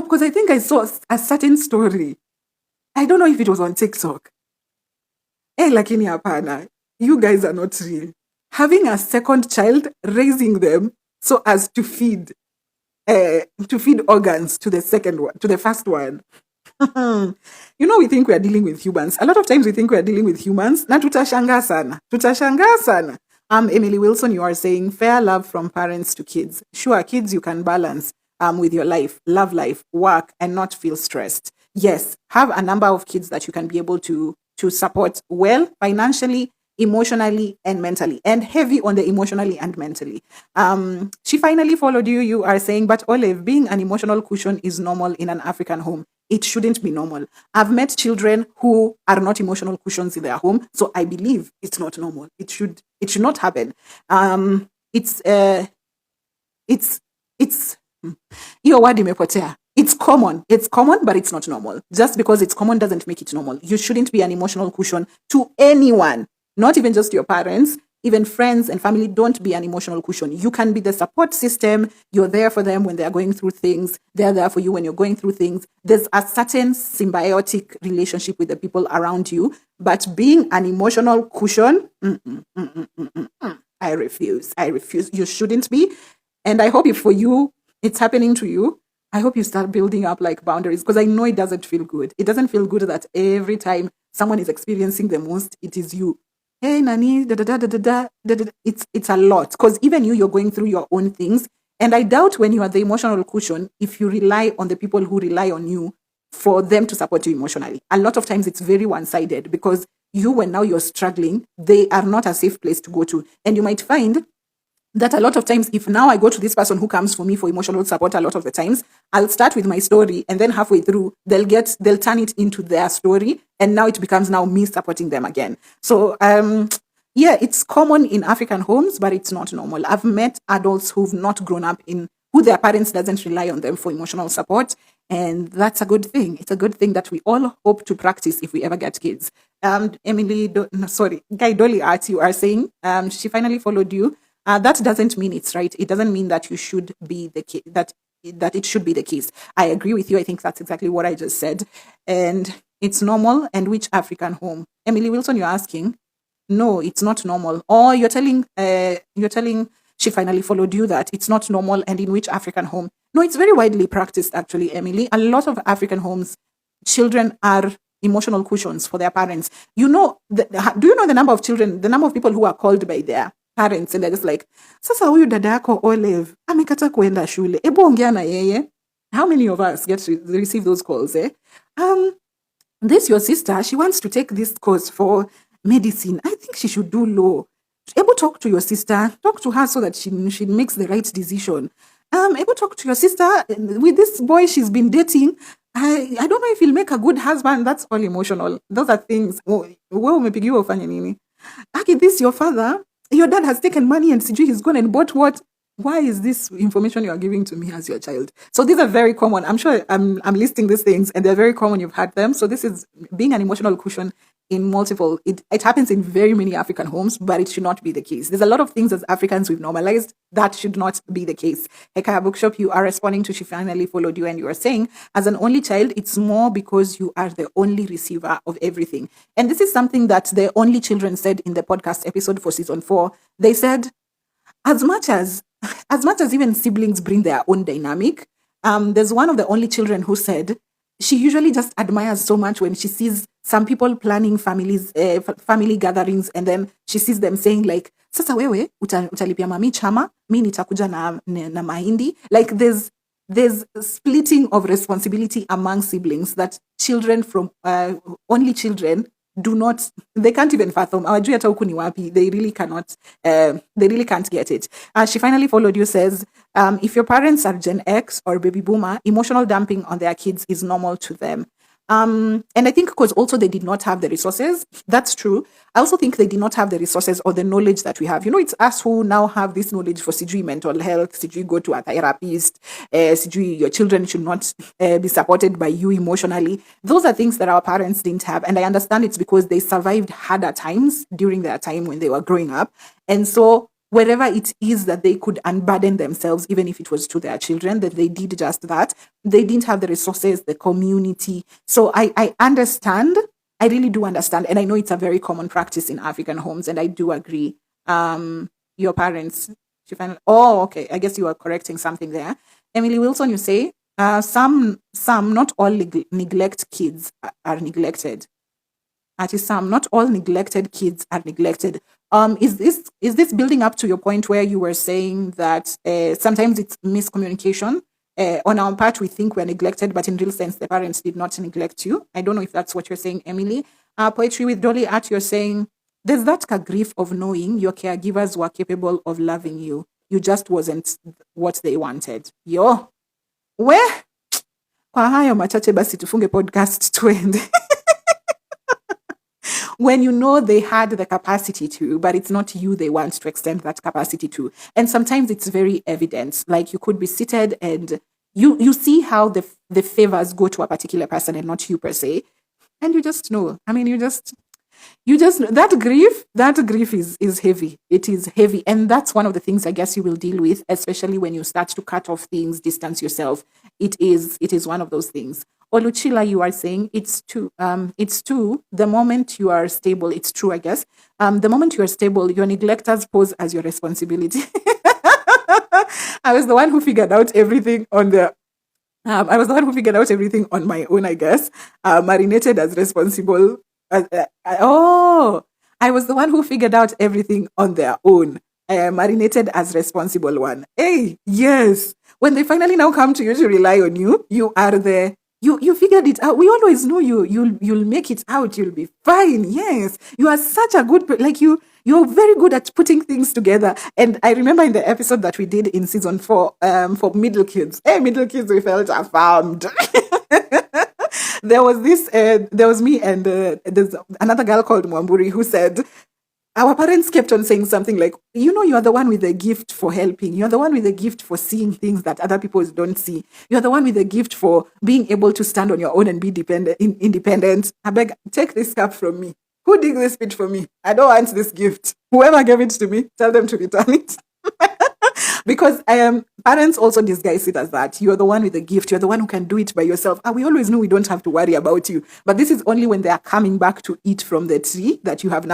because I think I saw a certain story. I don't know if it was on TikTok. Hey, lakini hapana. You guys are not real. Having a second child, raising them so as to feed organs to the second one, to the first one. We think we are dealing with humans. A lot of times we think we are dealing with humans. Na tutashangaa sana. Emily Wilson, you are saying fair love from parents to kids. Sure, kids you can balance with your life, love life, work, and not feel stressed. yes, have a number of kids that you can be able to support well financially, emotionally, and mentally, and heavy on the emotionally and mentally. She finally followed you. You are saying, but Olive, being an emotional cushion is normal in an African home. It shouldn't be normal. I've met children who are not emotional cushions in their home, so I believe it's not normal. It should not happen. It's it's hiyo word imepotea. It's common. It's common, but it's not normal. Just because it's common doesn't make it normal. You shouldn't be an emotional cushion to anyone, not even just your parents, even friends and family. Don't be an emotional cushion. You can be the support system. You're there for them when they're going through things. They're there for you when you're going through things. There's a certain symbiotic relationship with the people around you, but being an emotional cushion, I refuse. I refuse. You shouldn't be. And I hope if for you, it's happening to you, I hope you start building up like boundaries, because I know it doesn't feel good. It doesn't feel good that every time someone is experiencing the most, it is you. Hey, Nani, da da da da da da da. It's a lot, because even you're going through your own things. And I doubt when you are the emotional cushion, if you rely on the people who rely on you for them to support you emotionally. A lot of times it's very one-sided, because you, when now you're struggling, they are not a safe place to go to. And you might find that a lot of times, if now I go to this person who comes for me for emotional support, a lot of the times, I'll start with my story, and then halfway through, they'll turn it into their story, and now it becomes now me supporting them again. So, yeah, it's common in African homes, but it's not normal. I've met adults who've not grown up in, who their parents doesn't rely on them for emotional support, and that's a good thing. It's a good thing that we all hope to practice if we ever get kids. Guy Dolly Arts, you are saying, she finally followed you. That doesn't mean it's right. It doesn't mean that you should be the case, that it should be the case. I agree with you. I think that's exactly what I just said. And it's normal. And which African home? Emily Wilson, you're asking. No, it's not normal. Or you're telling she finally followed you that it's not normal, and in which African home? No, it's very widely practiced actually, Emily. A lot of African homes, children are emotional cushions for their parents. Do you know the number of children, the number of people who are called by their parents, and they're just like, sasa huyu dada yako Olive amekata kuenda shule, ebu ongea na yeye. How many of us get to receive those calls, eh? This your sister, she wants to take this course for medicine. I think she should do law. Able talk to your sister, talk to her so that she makes the right decision. Able talk to your sister with this boy she's been dating. I don't know if he'll make a good husband. That's all emotional. Those are things. Wewe umepigiwa ufanye nini? Aki, this your father, your dad has taken money and CG, he's gone and bought what? Why is this information you are giving to me as your child? So these are very common. I'm sure I'm listing these things, and they're very common. You've had them. So this is being an emotional cushion in multiple. It happens in very many African homes, but it should not be the case. There's a lot of things as Africans we've normalized that should not be the case. Hekaya Bookshop, you are responding to she finally followed you, and you are saying, as an only child, it's more because you are the only receiver of everything. And this is something that the only children said in the podcast episode for season 4. They said, as much as even siblings bring their own dynamic, there's one of the only children who said she usually just admires so much when she sees some people planning family gatherings, and then she sees them saying like, sasa wewe utalipia mami chama, mi nitakuja na mahindi. Like there's splitting of responsibility among siblings that children from only children they can't even fathom. They really cannot, they really can't get it. She finally followed you, says, if your parents are Gen X or baby boomer, emotional dumping on their kids is normal to them. And I think because also they did not have the resources. That's true. I also think they did not have the resources or the knowledge that we have. You know, it's us who now have this knowledge for CG mental health, CG go to a therapist, CG your children should not be supported by you emotionally. Those are things that our parents didn't have. And I understand it's because they survived harder times during their time when they were growing up. And so wherever it is that they could unburden themselves, even if it was to their children, that they did just that. They didn't have the resources, the community. So I understand. I really do understand. And I know it's a very common practice in African homes. And I do agree. Your parents, okay. I guess you are correcting something there. Emily Wilson, you say, some, not all neglect kids are neglected. Some, not all neglected kids are neglected. Is this building up to your point where you were saying that sometimes it's miscommunication on our part, we think we're neglected, but in real sense, the parents did not neglect you. I don't know if that's what you're saying, Emily. Poetry with Dolly Art, you're saying, there's that grief of knowing your caregivers were capable of loving you. You just wasn't what they wanted. Yo, where? Kwa hayo machache basi tufunge podcast tuende. When you know they had the capacity to, but it's not you they want to extend that capacity to. And sometimes it's very evident. Like you could be seated and you see how the favors go to a particular person and not you per se. And you just know. I mean, you just that grief is heavy. It is heavy. And that's one of the things I guess you will deal with, especially when you start to cut off things, distance yourself. It is one of those things. Oluchila, you are saying it's true. The moment you are stable, it's true, I guess. The moment you are stable, your neglectors pose as your responsibility. I was the one who figured out everything on my own, I guess. Marinated as responsible. I was the one who figured out everything on their own. Marinated as responsible one. Hey, yes. When they finally now come to you to rely on you, you are there. You figured it out. We always know you'll make it out. You'll be fine. Yes. You are such a good, you're very good at putting things together. And I remember in the episode that we did in season 4, for middle kids. Hey, middle kids, we felt affirmed. There was me and there's another girl called Wambui who said, our parents kept on saying something like, you're the one with the gift for helping. You're the one with the gift for seeing things that other people don't see. You're the one with the gift for being able to stand on your own and be independent. I beg, take this cup from me. Who did this speech for me? I don't want this gift. Whoever gave it to me, tell them to return it. Because parents also disguise it as that. You're the one with the gift. You're the one who can do it by yourself. And we always know we don't have to worry about you. But this is only when they are coming back to eat from the tree that you've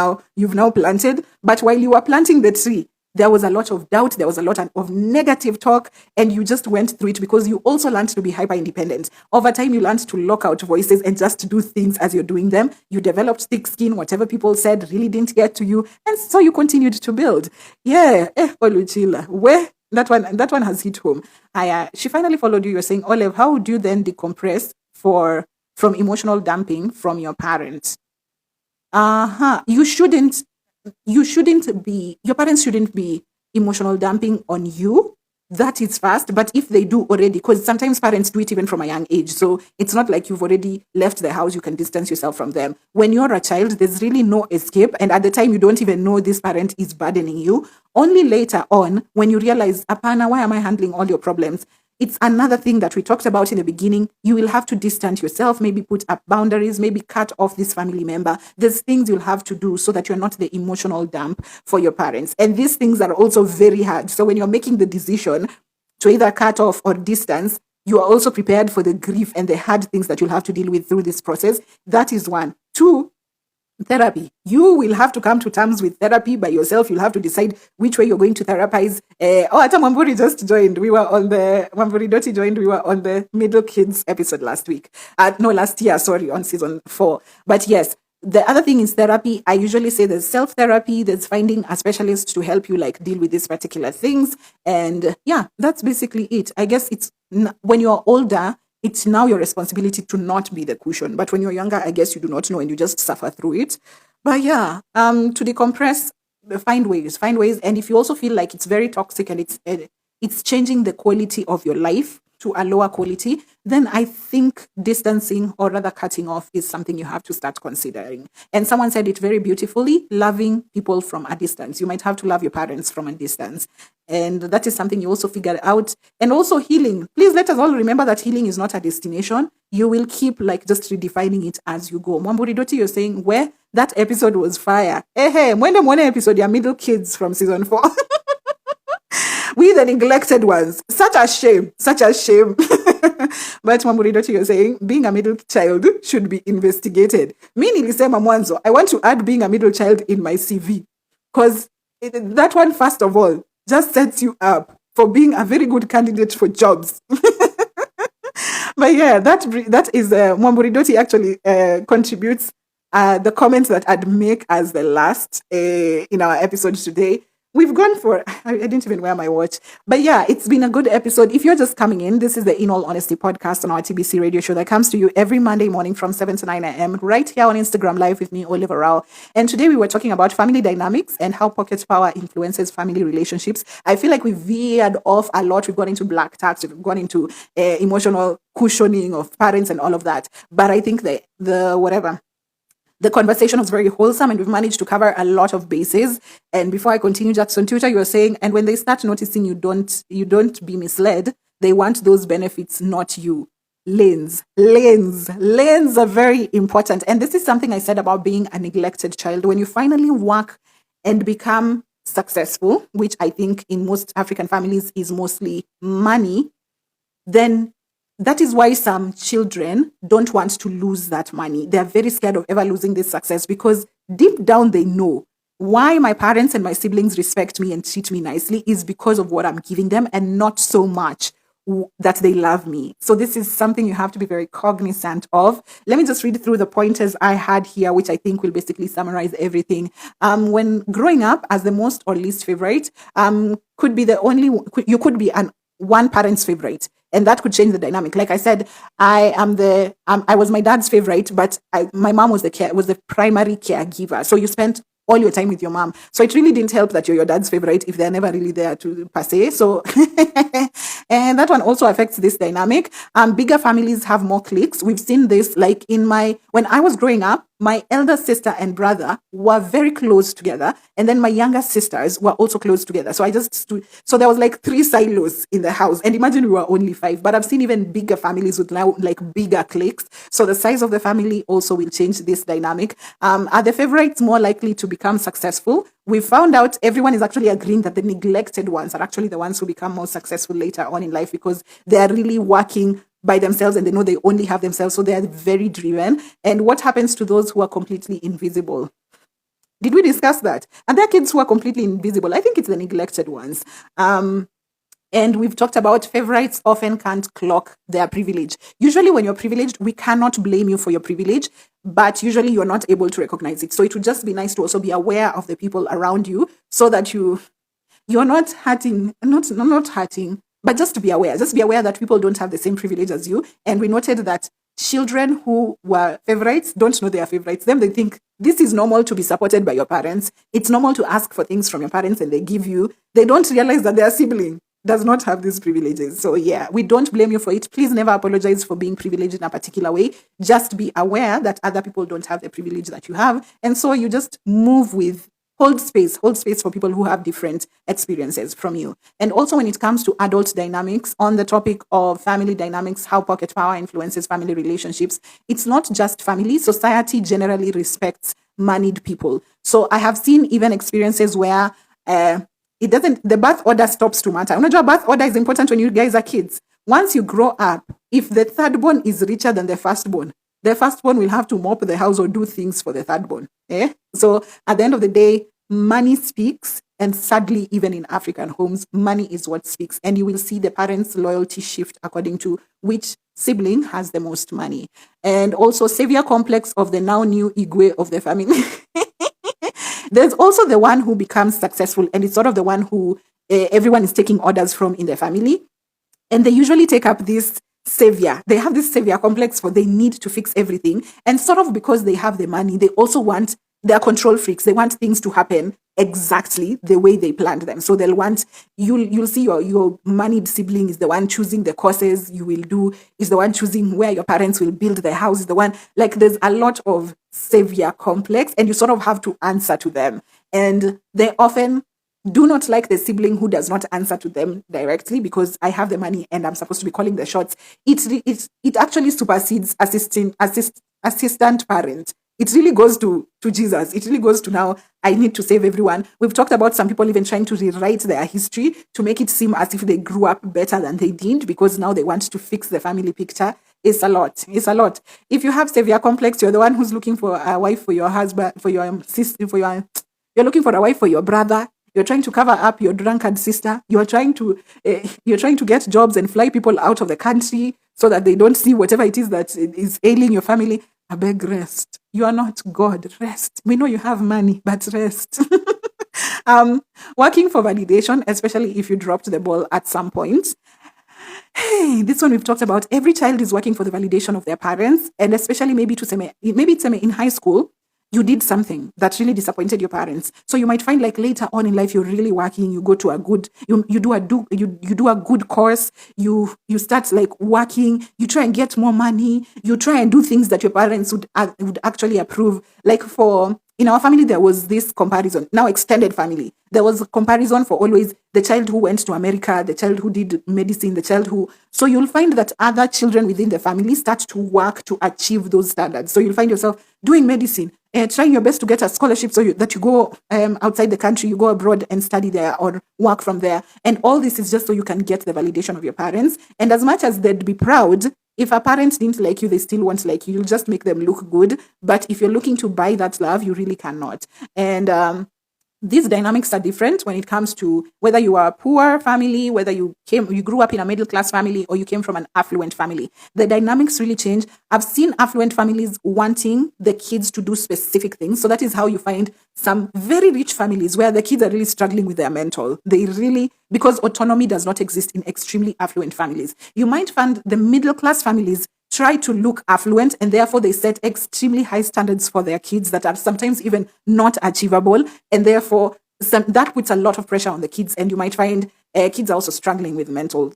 now planted. But while you were planting the tree, there was a lot of doubt. There was a lot of negative talk. And you just went through it because you also learned to be hyper independent. Over time, you learned to lock out voices and just do things as you're doing them. You developed thick skin. Whatever people said really didn't get to you. And so you continued to build. Yeah. Oluchila. Where? That one has hit home. She finally followed you. You're saying, Olive, how would you then decompress from emotional dumping from your parents? Your parents shouldn't be emotional dumping on you. That is fast. But if they do already, because sometimes parents do it even from a young age. So it's not like you've already left the house, you can distance yourself from them. When you're a child, there's really no escape. And at the time, you don't even know this parent is burdening you. Only later on, when you realize, Apana, why am I handling all your problems? It's another thing that we talked about in the beginning. You will have to distance yourself, maybe put up boundaries, maybe cut off this family member. There's things you'll have to do so that you're not the emotional dump for your parents. And these things are also very hard. So when you're making the decision to either cut off or distance, you are also prepared for the grief and the hard things that you'll have to deal with through this process. That is one. 2, therapy. You will have to come to terms with therapy by yourself. You'll have to decide which way you're going to therapize. Wamburi just joined. Wamburi Doty joined. We were on the middle kids episode last year, on season 4. But yes, the other thing is therapy. I usually say there's self-therapy, there's finding a specialist to help you deal with these particular things. And yeah, that's basically it. I guess it's when you're older, it's now your responsibility to not be the cushion. But when you're younger, I guess you do not know and you just suffer through it. But yeah, to decompress, find ways. And if you also feel like it's very toxic and it's changing the quality of your life to a lower quality, then I think distancing or rather cutting off is something you have to start considering. And someone said it very beautifully, loving people from a distance. You might have to love your parents from a distance. And that is something you also figure out. And also healing. Please let us all remember that healing is not a destination. You will keep just redefining it as you go. Wambui Doty, you're saying where that episode was fire. When the morning episode, your middle kids from season 4. We the neglected ones. Such a shame. But Wambui Doty, you're saying being a middle child should be investigated. Me nilisema mwanzo, I want to add being a middle child in my CV. Because that one, first of all, just sets you up for being a very good candidate for jobs. But yeah, that is Wambui Doty actually contributes the comments that I'd make as the last in our episode today. we've gone for, I didn't even wear my watch. But yeah, it's been a good episode. If you're just coming in, this is the In All Honesty podcast on our TBC radio show that comes to you every Monday morning from 7 to 9 a.m. right here on Instagram Live with me, Oliver Rao. And today we were talking about family dynamics and how pocket power influences family relationships. I feel like we veered off a lot. We've gone into black tax, we've gone into emotional cushioning of parents and all of that. But I think the conversation was very wholesome and we've managed to cover a lot of bases. And before I continue, Jackson Twitter, you were saying, and when they start noticing you don't be misled, they want those benefits, not you. Lanes are very important. And this is something I said about being a neglected child. When you finally work and become successful, which I think in most African families is mostly money, then that is why some children don't want to lose that money. They're very scared of ever losing this success because deep down they know why my parents and my siblings respect me and treat me nicely is because of what I'm giving them and not so much that they love me. So this is something you have to be very cognizant of. Let me just read through the pointers I had here, which I think will basically summarize everything. When growing up as the most or least favorite, could be you could be one parent's favorite. And that could change the dynamic. Like I said, I was my dad's favorite, but my mom was the primary caregiver. So you spent all your time with your mom. So it really didn't help that you're your dad's favorite if they're never really there to per se. So, and that one also affects this dynamic. Bigger families have more cliques. We've seen this like when I was growing up, my elder sister and brother were very close together. And then my younger sisters were also close together. So so there was like 3 silos in the house. And imagine we were only 5. But I've seen even bigger families with now like bigger cliques. So the size of the family also will change this dynamic. Are the favorites more likely to become successful? We found out everyone is actually agreeing that the neglected ones are actually the ones who become more successful later on in life because they are really working by themselves and they know they only have themselves. So they are very driven. And what happens to those who are completely invisible? Did we discuss that? And there are kids who are completely invisible. I think it's the neglected ones. And we've talked about favorites often can't clock their privilege. Usually when you're privileged, we cannot blame you for your privilege, but usually you're not able to recognize it. So it would just be nice to also be aware of the people around you so that you're not hurting, not hurting, but just to be aware. Just be aware that people don't have the same privilege as you. And we noted that children who were favorites don't know they are favorites. They think this is normal to be supported by your parents. It's normal to ask for things from your parents and they give you. They don't realize that their sibling does not have these privileges. So yeah, we don't blame you for it. Please never apologize for being privileged in a particular way. Just be aware that other people don't have the privilege that you have. And so you just hold space for people who have different experiences from you. And also when it comes to adult dynamics, on the topic of family dynamics, how pocket power influences family relationships, it's not just family. Society generally respects moneyed people. So I have seen even experiences where the birth order stops to matter. Unajua, birth order is important when you guys are kids. Once you grow up, if the thirdborn is richer than the firstborn will have to mop the house or do things for the thirdborn. So at the end of the day, money speaks. And sadly, even in African homes, money is what speaks. And you will see the parents' loyalty shift according to which sibling has the most money. And also savior complex of the now new Igwe of the family. There's also the one who becomes successful, and it's sort of the one who everyone is taking orders from in the family. And they usually take up this savior. They have this savior complex for they need to fix everything. And sort of because they have the money, they also they're control freaks. They want things to happen exactly the way they planned them. So they'll want, you'll see your moneyed sibling is the one choosing the courses you will do, is the one choosing where your parents will build the house, is the one, like there's a lot of savior complex and you sort of have to answer to them. And they often do not like the sibling who does not answer to them directly because I have the money and I'm supposed to be calling the shots. It actually supersedes assistant parent. It really goes to Jesus. It really goes to now, I need to save everyone. We've talked about some people even trying to rewrite their history to make it seem as if they grew up better than they did because now they want to fix the family picture. It's a lot. If you have savior complex, you're the one who's looking for a wife for your husband, for your sister, you're looking for a wife for your brother. You're trying to cover up your drunkard sister. You're trying to get jobs and fly people out of the country so that they don't see whatever it is that is ailing your family. I beg, rest. You are not God. Rest. We know you have money, but rest. Working for validation, especially if you dropped the ball at some point. Hey, this one we've talked about. Every child is working for the validation of their parents, and especially maybe in high school, you did something that really disappointed your parents. So you might find like later on in life, you're really working, you go to a good, you do a good course, you start like working, you try and get more money, you try and do things that your parents would actually approve. Like in our family, there was this comparison. Now, extended family, there was a comparison for always the child who went to America, the child who did medicine, the child who. So you'll find that other children within the family start to work to achieve those standards. So you'll find yourself doing medicine, trying your best to get a scholarship so that you go outside the country, you go abroad and study there or work from there. And all this is just so you can get the validation of your parents. And as much as they'd be proud, if a parent didn't like you, they still won't like you. You'll just make them look good. But if you're looking to buy that love, you really cannot. And these dynamics are different when it comes to whether you are a poor family, whether you grew up in a middle class family, or you came from an affluent family. The dynamics really change. I've seen affluent families wanting the kids to do specific things. So that is how you find some very rich families where the kids are really struggling with their mental. Because autonomy does not exist in extremely affluent families. You might find the middle class families try to look affluent, and therefore they set extremely high standards for their kids that are sometimes even not achievable, and therefore that puts a lot of pressure on the kids. And you might find kids are also struggling with mental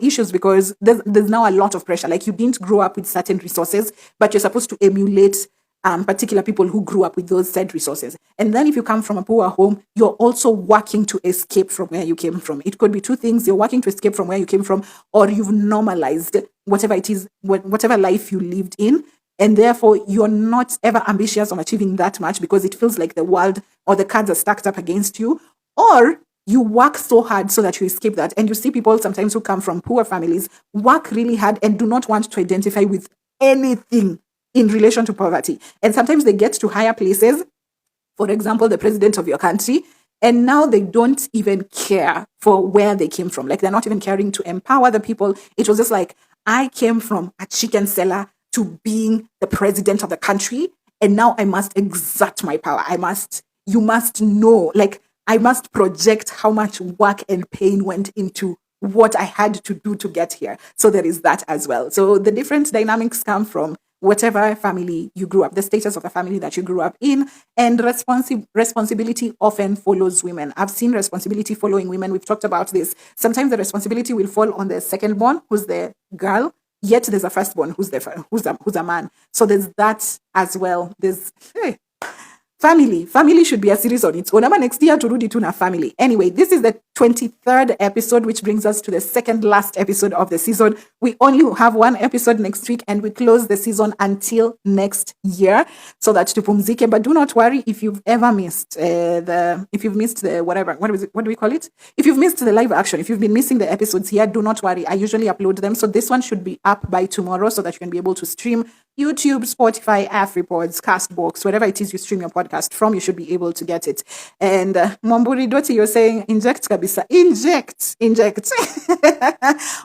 issues because there's now a lot of pressure. Like, you didn't grow up with certain resources, but you're supposed to emulate particular people who grew up with those said resources. And then if you come from a poor home, you're also working to escape from where you came from. It could be two things. You're working to escape from where you came from, or you've normalized whatever it is, whatever life you lived in. And therefore, you're not ever ambitious on achieving that much because it feels like the world or the cards are stacked up against you. Or you work so hard so that you escape that. And you see people sometimes who come from poor families work really hard and do not want to identify with anything in relation to poverty. And sometimes they get to higher places, for example, the president of your country, and now they don't even care for where they came from. Like, they're not even caring to empower the people. It was just like, I came from a chicken seller to being the president of the country, and now I must exert my power. You must know, like, I must project how much work and pain went into what I had to do to get here. So there is that as well. So the different dynamics come from whatever family you grew up, the status of the family that you grew up in, and responsibility often follows women. I've seen responsibility following women. We've talked about this. Sometimes the responsibility will fall on the second born, who's the girl, yet there's a firstborn who's a man. So there's that as well. Family should be a series on its own. Ama next year turudi tuna family. Anyway, this is the 23rd episode, which brings us to the second last episode of the season. We only have one episode next week, and we close the season until next year, so that tupumzike. But do not worry if you've ever missed if you've missed the whatever, what do we call it? If you've missed the live action, if you've been missing the episodes here, do not worry. I usually upload them, so this one should be up by tomorrow, so that you can be able to stream YouTube, Spotify, AfriPods, Castbox, whatever it is you stream your podcast from, you should be able to get it. And Mwamburi Doty, you're saying inject kabisa. Inject.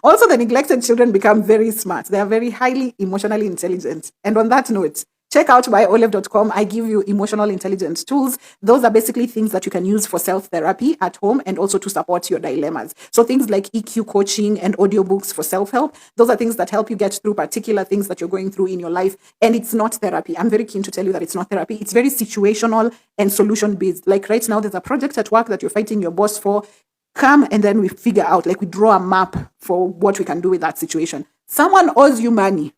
Also, the neglected children become very smart. They are very highly emotionally intelligent. And on that note, check out byolive.com. I give you emotional intelligence tools. Those are basically things that you can use for self-therapy at home and also to support your dilemmas. So things like EQ coaching and audiobooks for self-help. Those are things that help you get through particular things that you're going through in your life. And it's not therapy. I'm very keen to tell you that it's not therapy. It's very situational and solution-based. Like right now, there's a project at work that you're fighting your boss for. Come and then we figure out, like we draw a map for what we can do with that situation. Someone owes you money,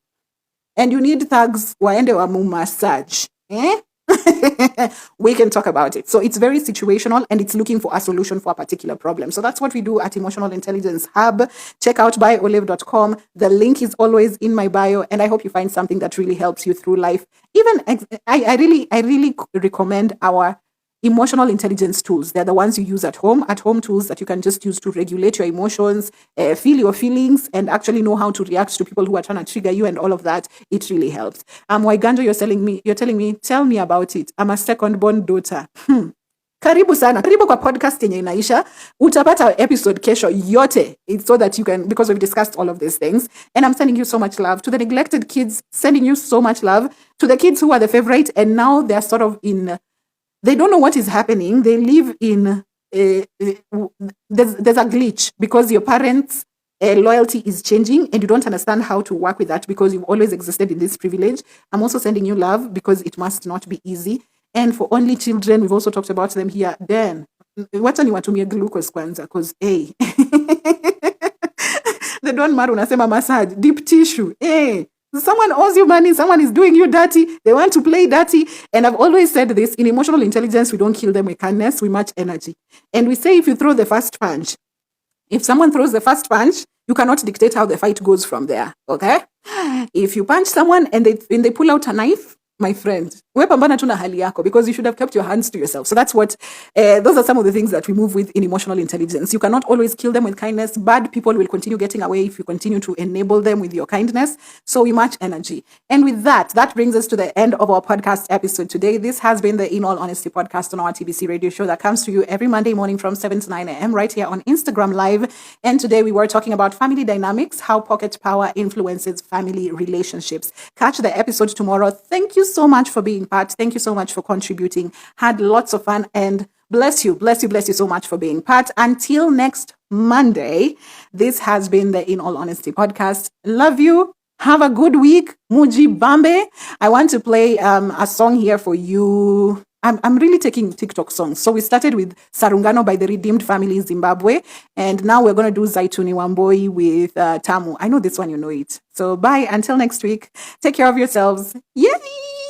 and you need thugs waende wamu massage. We can talk about it. So it's very situational, and it's looking for a solution for a particular problem. So that's what we do at Emotional Intelligence Hub. Check out byolive.com. The link is always in my bio, and I hope you find something that really helps you through life. Even I really recommend our emotional intelligence tools. They're the ones you use at home tools that you can just use to regulate your emotions, feel your feelings, and actually know how to react to people who are trying to trigger you and all of that. It really helps. Waiganjo, you're telling me, tell me about it. I'm a second born daughter. Karibu sana. Karibu kwa podcast yenye inaisha. Utapata episode kesho yote. It's so that you can, because we've discussed all of these things. And I'm sending you so much love. To the neglected kids, sending you so much love. To the kids who are the favorite, and now they're sort of in they don't know what is happening. They live in there's a glitch because your parents' loyalty is changing and you don't understand how to work with that because you've always existed in this privilege. I'm also sending you love because it must not be easy. And for only children, we've also talked about them here. Then, wacha niwatumie glucose kwanza because hey, they don't matter unasema massage, deep tissue. Hey, someone owes you money, someone is doing you dirty, they want to play dirty. And I've always said this, in emotional intelligence, we don't kill them with kindness, we match energy. And we say if you throw the first punch, if someone throws the first punch, you cannot dictate how the fight goes from there, okay? If you punch someone and they pull out a knife, my friend, we pambana tu na hali yako because you should have kept your hands to yourself. So that's what, those are some of the things that we move with in emotional intelligence. You cannot always kill them with kindness. Bad people will continue getting away if you continue to enable them with your kindness. So we match energy. And with that, that brings us to the end of our podcast episode today. This has been the In All Honesty podcast on our TBC radio show that comes to you every Monday morning from 7 to 9 a.m. right here on Instagram Live. And today we were talking about family dynamics, how pocket power influences family relationships. Catch the episode tomorrow. Thank you so much for being part. Thank you so much for contributing. Had lots of fun and bless you so much for being part. Until next Monday, this has been the In All Honesty podcast. Love you. Have a good week. Muji Bambe. I want to play a song here for you. I'm really taking TikTok songs. So we started with Sarungano by the Redeemed Family Zimbabwe. And now we're going to do Zaituni Wambui with Tamu. I know this one, you know it. So bye. Until next week. Take care of yourselves. Yay!